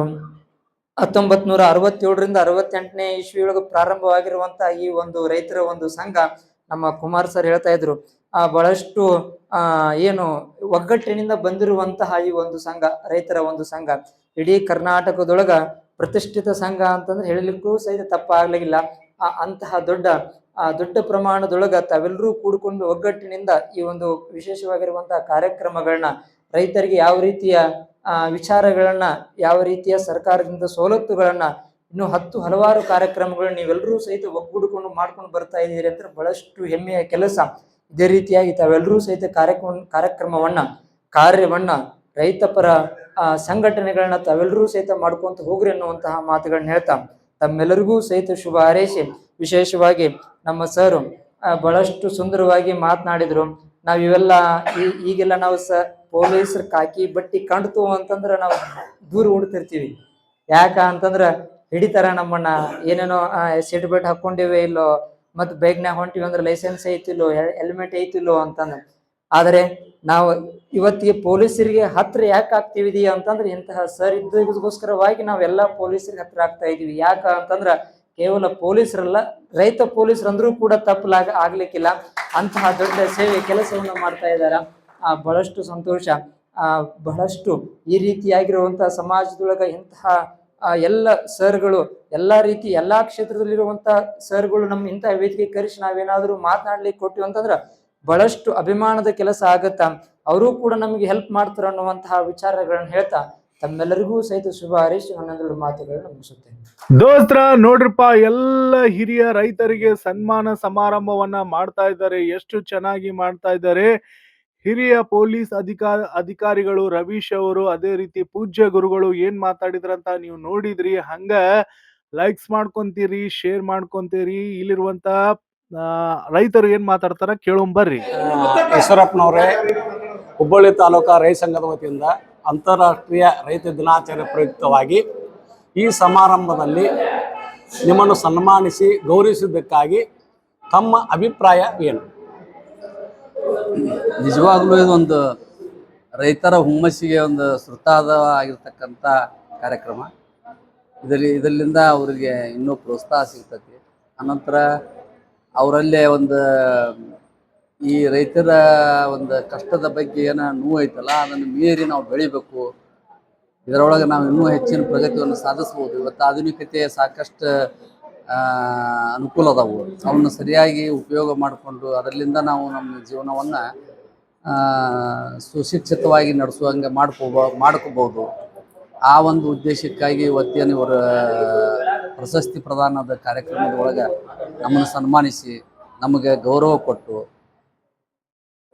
D: 1967ರಿಂದ 68ನೇ ಇಸ್ವಿಯೊಳಗೆ ಪ್ರಾರಂಭವಾಗಿರುವಂತಹ ಈ ಒಂದು ರೈತರ ಒಂದು ಸಂಘ, ನಮ್ಮ ಕುಮಾರ್ ಸರ್ ಹೇಳ್ತಾ ಇದ್ರು, ಬಹಳಷ್ಟು ಏನು ಒಗ್ಗಟ್ಟಿನಿಂದ ಬಂದಿರುವಂತಹ ಈ ಒಂದು ಸಂಘ, ರೈತರ ಒಂದು ಸಂಘ ಇಡೀ ಕರ್ನಾಟಕದೊಳಗ ಪ್ರತಿಷ್ಠಿತ ಸಂಘ ಅಂತಂದ್ರೆ ಹೇಳಲಿಕ್ಕೂ ಸಹಿತ ತಪ್ಪಾಗ್ಲಿಲ್ಲ. ಅಂತಹ ದೊಡ್ಡ ಪ್ರಮಾಣದೊಳಗ ತಾವೆಲ್ಲರೂ ಕೂಡಿಕೊಂಡು ಒಗ್ಗಟ್ಟಿನಿಂದ ಈ ಒಂದು ವಿಶೇಷವಾಗಿರುವಂತಹ ಕಾರ್ಯಕ್ರಮಗಳನ್ನ, ರೈತರಿಗೆ ಯಾವ ರೀತಿಯ ವಿಚಾರಗಳನ್ನ, ಯಾವ ರೀತಿಯ ಸರ್ಕಾರದಿಂದ ಸವಲತ್ತುಗಳನ್ನ, ಇನ್ನು ಹಲವಾರು ಕಾರ್ಯಕ್ರಮಗಳನ್ನ ನೀವೆಲ್ಲರೂ ಸಹಿತ ಒಗ್ಗೂಡಿಕೊಂಡು ಮಾಡ್ಕೊಂಡು ಬರ್ತಾ ಇದ್ದೀರಿ ಅಂದ್ರೆ ಬಹಳಷ್ಟು ಹೆಮ್ಮೆಯ ಕೆಲಸ. ಇದೇ ರೀತಿಯಾಗಿ ತಾವೆಲ್ಲರೂ ಸಹಿತ ಕಾರ್ಯವನ್ನ ರೈತಪರ ಸಂಘಟನೆಗಳನ್ನ ತಾವೆಲ್ಲರೂ ಸಹಿತ ಮಾಡ್ಕೊಂತ ಹೋಗ್ರಿ ಅನ್ನುವಂತಹ ಮಾತುಗಳನ್ನ ಹೇಳ್ತಾ ತಮ್ಮೆಲ್ಲರಿಗೂ ಸಹಿತ ಶುಭ ಹಾರೈಸಿ, ವಿಶೇಷವಾಗಿ ನಮ್ಮ ಸರ್ ಬಹಳಷ್ಟು ಸುಂದರವಾಗಿ ಮಾತನಾಡಿದ್ರು. ನಾವಿವೆಲ್ಲ ಈಗೆಲ್ಲ ನಾವು ಪೊಲೀಸರು ಕಾಕಿ ಬಟ್ಟಿ ಕಾಣ್ತು ಅಂತಂದ್ರ ನಾವು ದೂರ ಓಡ್ತಿರ್ತೀವಿ. ಯಾಕ ಅಂತಂದ್ರ ಹಿಡಿತಾರ ನಮ್ಮನ್ನ, ಏನೇನೋ ಸೀಟ್ ಬೆಲ್ಟ್ ಹಾಕೊಂಡಿವೆ ಇಲ್ಲೋ, ಮತ್ ಬೈಕ್ನಾಗ ಹೊಂಟಿವಿ ಅಂದ್ರೆ ಲೈಸೆನ್ಸ್ ಐತಿಲ್ಲೋ, ಹೆಲ್ಮೆಟ್ ಐತಿಲ್ಲೋ ಅಂತಂದ. ಆದರೆ ನಾವು ಇವತ್ತಿಗೆ ಪೊಲೀಸರಿಗೆ ಹತ್ರ ಯಾಕೆ ಆಗ್ತಿವಿದೀವಿ ಅಂತಂದ್ರೆ ಇಂತಹ ಸರ್ ಇದ್ದಗೋಸ್ಕರವಾಗಿ ನಾವೆಲ್ಲ ಪೊಲೀಸರಿಗೆ ಹತ್ರ ಆಗ್ತಾ ಇದೀವಿ. ಯಾಕ ಅಂತಂದ್ರ ಕೇವಲ ಪೊಲೀಸರಲ್ಲ, ರೈತ ಪೊಲೀಸರಂದ್ರೂ ಕೂಡ ಆಗ್ಲಿಕ್ಕಿಲ್ಲ. ಅಂತಹ ದೊಡ್ಡ ಸೇವೆ ಕೆಲಸವನ್ನು ಮಾಡ್ತಾ ಇದ್ದಾರ. ಬಹಳಷ್ಟು ಸಂತೋಷ. ಬಹಳಷ್ಟು ಈ ರೀತಿಯಾಗಿರುವಂತಹ ಸಮಾಜದೊಳಗ ಇಂತಹ ಎಲ್ಲ ಸರ್ಗಳು, ಎಲ್ಲಾ ಕ್ಷೇತ್ರದಲ್ಲಿರುವಂತಹ ಸರ್ಗಳು ನಮ್ಮ ಇಂತಹ ವೇದಿಕೆ ಕರೆಸಿ ನಾವೇನಾದ್ರೂ ಮಾತನಾಡ್ಲಿಕ್ಕೆ ಕೊಟ್ಟಿವಿ ಅಂತಂದ್ರ ಬಹಳಷ್ಟು ಅಭಿಮಾನದ ಕೆಲಸ ಆಗತ್ತ. ಅವರು ಕೂಡ ನಮಗೆ ಹೆಲ್ಪ್ ಮಾಡ್ತಾರ ಅನ್ನುವಂತಹ ವಿಚಾರಗಳನ್ನ ಹೇಳ್ತಾ ತಮ್ಮೆಲ್ಲರಿಗೂ ಸಹಿತ ಶುಭ ಹಾರೈಸಿ 11 ಮಾತುಗಳನ್ನ ಮುಗಿಸುತ್ತೇನೆ.
A: ದೋಸ್ತ್ರ ನೋಡ್ರಪ್ಪ, ಎಲ್ಲ ಹಿರಿಯ ರೈತರಿಗೆ ಸನ್ಮಾನ ಸಮಾರಂಭವನ್ನ ಮಾಡ್ತಾ ಇದ್ದಾರೆ. ಎಷ್ಟು ಚೆನ್ನಾಗಿ ಮಾಡ್ತಾ ಇದ್ದಾರೆ. ಹಿರಿಯ ಪೊಲೀಸ್ ಅಧಿಕಾರಿಗಳು ರವೀಶ್ ಅವರು, ಅದೇ ರೀತಿ ಪೂಜ್ಯ ಗುರುಗಳು ಏನ್ ಮಾತಾಡಿದ್ರಂತ ನೀವು ನೋಡಿದ್ರಿ. ಹಂಗ ಲೈಕ್ಸ್ ಮಾಡ್ಕೊಂತೀರಿ, ಶೇರ್ ಮಾಡ್ಕೊಂತೀರಿ. ಇಲ್ಲಿರುವಂತ ರೈತರು ಏನ್ ಮಾತಾಡ್ತಾರ ಕೇಳೋಂಬರ್ರಿ.
E: ಈಶ್ವರಪ್ಪನವರೇ, ಹುಬ್ಬಳ್ಳಿ ತಾಲೂಕಾ ರೈತ ಸಂಘದ ವತಿಯಿಂದ ಅಂತಾರಾಷ್ಟ್ರೀಯ ರೈತ ದಿನಾಚರಣೆ ಪ್ರಯುಕ್ತವಾಗಿ ಈ ಸಮಾರಂಭದಲ್ಲಿ ನಿಮ್ಮನ್ನು ಸನ್ಮಾನಿಸಿ ಗೌರವಿಸಿದ್ದಕ್ಕಾಗಿ ತಮ್ಮ ಅಭಿಪ್ರಾಯ ಏನು?
F: ನಿಜವಾಗ್ಲೂ ಇದೊಂದು ರೈತರ ಹುಮ್ಮಸ್ಸಿಗೆ ಒಂದು ಆಗಿರ್ತಕ್ಕಂಥ ಕಾರ್ಯಕ್ರಮ. ಇದರಿಂದ ಅವರಿಗೆ ಇನ್ನೂ ಪ್ರೋತ್ಸಾಹ ಸಿಗ್ತತಿ. ಅನಂತರ ಅವರಲ್ಲೇ ಈ ರೈತರ ಒಂದು ಕಷ್ಟದ ಬಗ್ಗೆ ಏನೋ ನೋವು ಐತಲ್ಲ, ಅದನ್ನು ಮೀರಿ ನಾವು ಬೆಳಿಬೇಕು, ಇದರೊಳಗೆ ನಾವು ಇನ್ನೂ ಹೆಚ್ಚಿನ ಪ್ರಗತಿಯನ್ನು ಸಾಧಿಸ್ಬೋದು. ಇವತ್ತು ಆಧುನಿಕತೆಯ ಸಾಕಷ್ಟು ಅನುಕೂಲ ಅದಾವು. ಅವನ್ನ ಸರಿಯಾಗಿ ಉಪಯೋಗ ಮಾಡಿಕೊಂಡು ಅದರಿಂದ ನಾವು ನಮ್ಮ ಜೀವನವನ್ನು ಸುಶಿಕ್ಷಿತವಾಗಿ ನಡೆಸುವಂಗೆ ಮಾಡ್ಕೋಬಹುದು. ಆ ಒಂದು ಉದ್ದೇಶಕ್ಕಾಗಿ ಇವತ್ತೇನು ಇವರ ಪ್ರಶಸ್ತಿ ಪ್ರದಾನದ ಕಾರ್ಯಕ್ರಮದ ಒಳಗೆ ನಮ್ಮನ್ನು ಸನ್ಮಾನಿಸಿ ನಮಗೆ ಗೌರವ ಕೊಟ್ಟು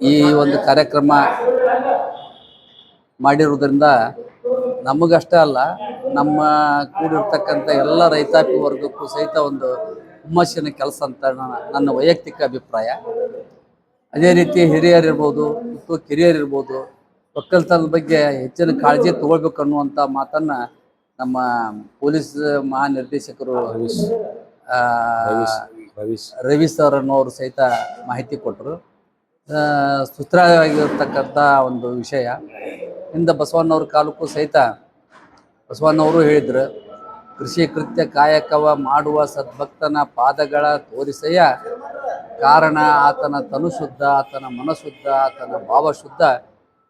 F: ಈ ಒಂದು ಕಾರ್ಯಕ್ರಮ ಮಾಡಿರುವುದರಿಂದ ನಮಗಷ್ಟೇ ಅಲ್ಲ, ನಮ್ಮ ಕೂಡಿರ್ತಕ್ಕಂಥ ಎಲ್ಲ ರೈತಾಪಿ ವರ್ಗಕ್ಕೂ ಸಹಿತ ಒಂದು ಹುಮ್ಮಸ್ಸಿನ ಕೆಲಸ ಅಂತ ನನ್ನ ವೈಯಕ್ತಿಕ ಅಭಿಪ್ರಾಯ. ಅದೇ ರೀತಿ ಹಿರಿಯರಿರ್ಬೋದು ಮತ್ತು ಕಿರಿಯರಿರ್ಬೋದು ಒಕ್ಕಲ್ತನದ ಬಗ್ಗೆ ಹೆಚ್ಚಿನ ಕಾಳಜಿ ತಗೊಳ್ಬೇಕು ಅನ್ನುವಂಥ ಮಾತನ್ನ ನಮ್ಮ ಪೊಲೀಸ್ ಮಹಾನಿರ್ದೇಶಕರು ರವೀಶ್ ಅವರನ್ನೋರು ಸಹಿತ ಮಾಹಿತಿ ಕೊಟ್ಟರು. ಸುಸ್ಥಿರವಾಗಿರ್ತಕ್ಕಂಥ ಒಂದು ವಿಷಯ. ಇಂದ ಬಸವಣ್ಣವ್ರ ಕಾಲಕ್ಕೂ ಸಹಿತ ಬಸವಣ್ಣವರು ಹೇಳಿದ್ರು, ಕೃಷಿ ಕೃತ್ಯ ಕಾಯಕವ ಮಾಡುವ ಸದ್ಭಕ್ತನ ಪಾದಗಳ ತೋರಿಸೆಯ ಕಾರಣ ಆತನ ತನು ಶುದ್ಧ, ಆತನ ಮನಶುದ್ಧ, ಆತನ ಭಾವ ಶುದ್ಧ,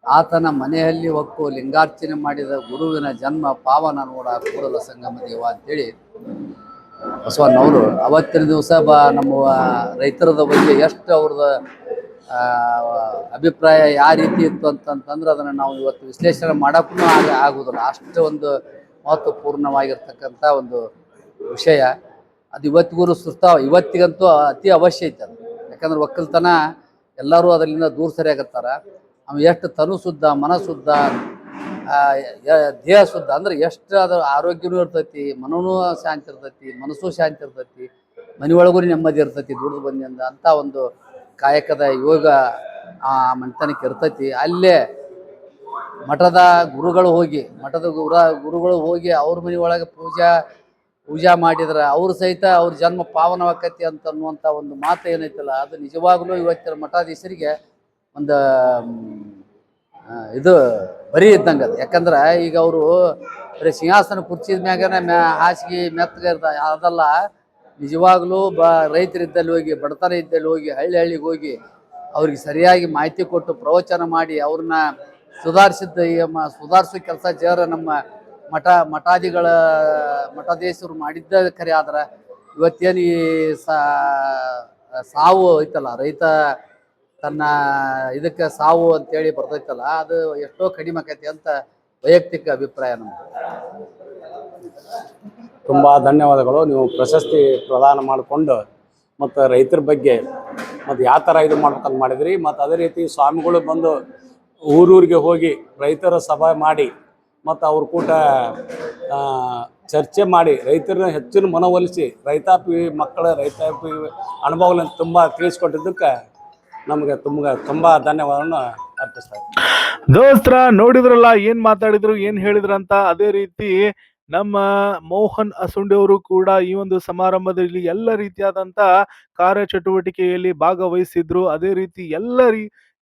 F: ಆತನ ಮನೆಯಲ್ಲಿ ಹೊಕ್ಕು ಲಿಂಗಾರ್ಚನೆ ಮಾಡಿದ ಗುರುವಿನ ಜನ್ಮ ಪಾವನ ನೋಡ ಕೂಡಲ ಸಂಗಮ ದೇವ ಅಂತೇಳಿ ಬಸವಣ್ಣವರು ಅವತ್ತಿನ ದಿವಸ ನಮ್ಮ ರೈತರದ ಬಗ್ಗೆ ಎಷ್ಟು ಅವ್ರದ ಅಭಿಪ್ರಾಯ ಯಾವ ರೀತಿ ಇತ್ತು ಅಂತಂದ್ರೆ ಅದನ್ನು ನಾವು ಇವತ್ತು ವಿಶ್ಲೇಷಣೆ ಮಾಡೋಕ್ಕೂ ಆಗೋದಿಲ್ಲ. ಅಷ್ಟು ಒಂದು ಮಹತ್ವಪೂರ್ಣವಾಗಿರ್ತಕ್ಕಂಥ ಒಂದು ವಿಷಯ. ಅದು ಇವತ್ತಿಗೂ ಇವತ್ತಿಗಂತೂ ಅತಿ ಅವಶ್ಯ ಐತೆ ಅದು. ಯಾಕಂದ್ರೆ ಒಕ್ಕಲ್ತನ ಎಲ್ಲರೂ ಅದರಿಂದ ದೂರ ಸರಿಯಾಗತ್ತಾರ. ಅವ ಎಷ್ಟು ತನು ಶುದ್ಧ, ಮನಶುದ್ಧ, ದೇಹ ಶುದ್ಧ ಅಂದ್ರೆ ಎಷ್ಟು ಅದು ಆರೋಗ್ಯನೂ ಇರ್ತೈತಿ, ಮನನೂ ಶಾಂತಿ ಇರ್ತೈತಿ, ಮನಸ್ಸು ಶಾಂತಿ ಇರ್ತೈತಿ, ಮನೆಯೊಳಗೂ ನೆಮ್ಮದಿ ಇರ್ತೈತಿ ದುಡಿದು ಬಂದಿಂದ ಅಂತ ಒಂದು ಕಾಯಕದ ಯೋಗ ಆ ಮನೆತನಕ್ಕೆ ಇರ್ತೈತಿ. ಅಲ್ಲೇ ಮಠದ ಗುರುಗಳು ಹೋಗಿ ಅವ್ರ ಮನೆ ಒಳಗೆ ಪೂಜಾ ಮಾಡಿದ್ರೆ ಅವ್ರು ಸಹಿತ ಅವ್ರ ಜನ್ಮ ಪಾವನವಾಕತಿ ಅಂತ ಅನ್ನುವಂಥ ಒಂದು ಮಾತು ಏನೈತಲ್ಲ, ಅದು ನಿಜವಾಗ್ಲೂ ಇವತ್ತಿನ ಮಠಾಧೀಶರಿಗೆ ಒಂದು ಇದು ಬರೀ ಇದ್ದಂಗೆ ಅದು. ಯಾಕಂದ್ರೆ ಈಗ ಅವರು ಬರೀ ಸಿಂಹಾಸನ ಕುರ್ಚಿದ ಮ್ಯಾಗನ ಹಾಸಿಗೆ ಮೆತ್ತಗೆ ಅದಲ್ಲ, ನಿಜವಾಗ್ಲೂ ರೈತರಿದ್ದಲ್ಲಿ ಹೋಗಿ, ಬಡತನ ಇದ್ದಲ್ಲಿ ಹೋಗಿ, ಹಳ್ಳಿಗೆ ಹೋಗಿ ಅವ್ರಿಗೆ ಸರಿಯಾಗಿ ಮಾಹಿತಿ ಕೊಟ್ಟು ಪ್ರವಚನ ಮಾಡಿ ಅವ್ರನ್ನ ಸುಧಾರಿಸೋ ಕೆಲಸ ನಮ್ಮ ಮಠಾಧೀಶರು ಮಾಡಿದ್ದ ಖರೆ ಆದ್ರೆ ಇವತ್ತೇನು ಈ ಸಾವು ಐತಲ್ಲ, ರೈತ ತನ್ನ ಇದಕ್ಕೆ ಸಾವು ಅಂತೇಳಿ ಬರ್ತೈತಲ್ಲ, ಅದು ಎಷ್ಟೋ ಕಡಿಮೆ ಆಕೈತಿ ಅಂತ ವೈಯಕ್ತಿಕ ಅಭಿಪ್ರಾಯ ನಮ್ದು.
E: ತುಂಬ ಧನ್ಯವಾದಗಳು. ನೀವು ಪ್ರಶಸ್ತಿ ಪ್ರದಾನ ಮಾಡಿಕೊಂಡು ಮತ್ತು ರೈತರ ಬಗ್ಗೆ ಮತ್ತು ಯಾವ ಥರ ಇದು ಮಾಡ್ಬೇಕಂತ ಮಾಡಿದ್ರಿ. ಮತ್ತು ಅದೇ ರೀತಿ ಸ್ವಾಮಿಗಳು ಬಂದು ಊರೂರಿಗೆ ಹೋಗಿ ರೈತರ ಸಭೆ ಮಾಡಿ ಮತ್ತು ಅವ್ರ ಕೂಟ ಚರ್ಚೆ ಮಾಡಿ ರೈತರನ್ನ ಹೆಚ್ಚಿನ ಮನವೊಲಿಸಿ ರೈತಾಪಿ ಅನುಭವಗಳನ್ನು ತುಂಬ ತಿಳಿಸ್ಕೊಟ್ಟಿದ್ದಕ್ಕೆ ನಮಗೆ ತುಂಬ ಧನ್ಯವಾದವನ್ನು ಅರ್ಪಿಸ್ತಾ ಇದ್ದೀನಿ.
A: ದೋಸ್ತ್ರ ನೋಡಿದ್ರಲ್ಲ ಏನ್ ಮಾತಾಡಿದ್ರು, ಏನ್ ಹೇಳಿದ್ರಂತ. ಅದೇ ರೀತಿ ನಮ್ಮ ಮೋಹನ್ ಅಸುಂಡಿ ಅವರು ಕೂಡ ಈ ಒಂದು ಸಮಾರಂಭದಲ್ಲಿ ಎಲ್ಲ ರೀತಿಯಾದಂತ ಕಾರ್ಯಚಟುವಟಿಕೆಯಲ್ಲಿ ಭಾಗವಹಿಸಿದ್ರು. ಅದೇ ರೀತಿ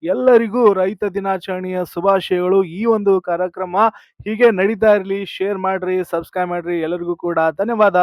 A: ಎಲ್ಲರಿಗೂ ರೈತ ದಿನಾಚರಣೆಯ ಶುಭಾಶಯಗಳು. ಈ ಒಂದು ಕಾರ್ಯಕ್ರಮ ಹೀಗೆ ನಡೀತಾ ಇರಲಿ. ಶೇರ್ ಮಾಡ್ರಿ, ಸಬ್ಸ್ಕ್ರೈಬ್ ಮಾಡ್ರಿ. ಎಲ್ಲರಿಗೂ ಕೂಡ ಧನ್ಯವಾದ.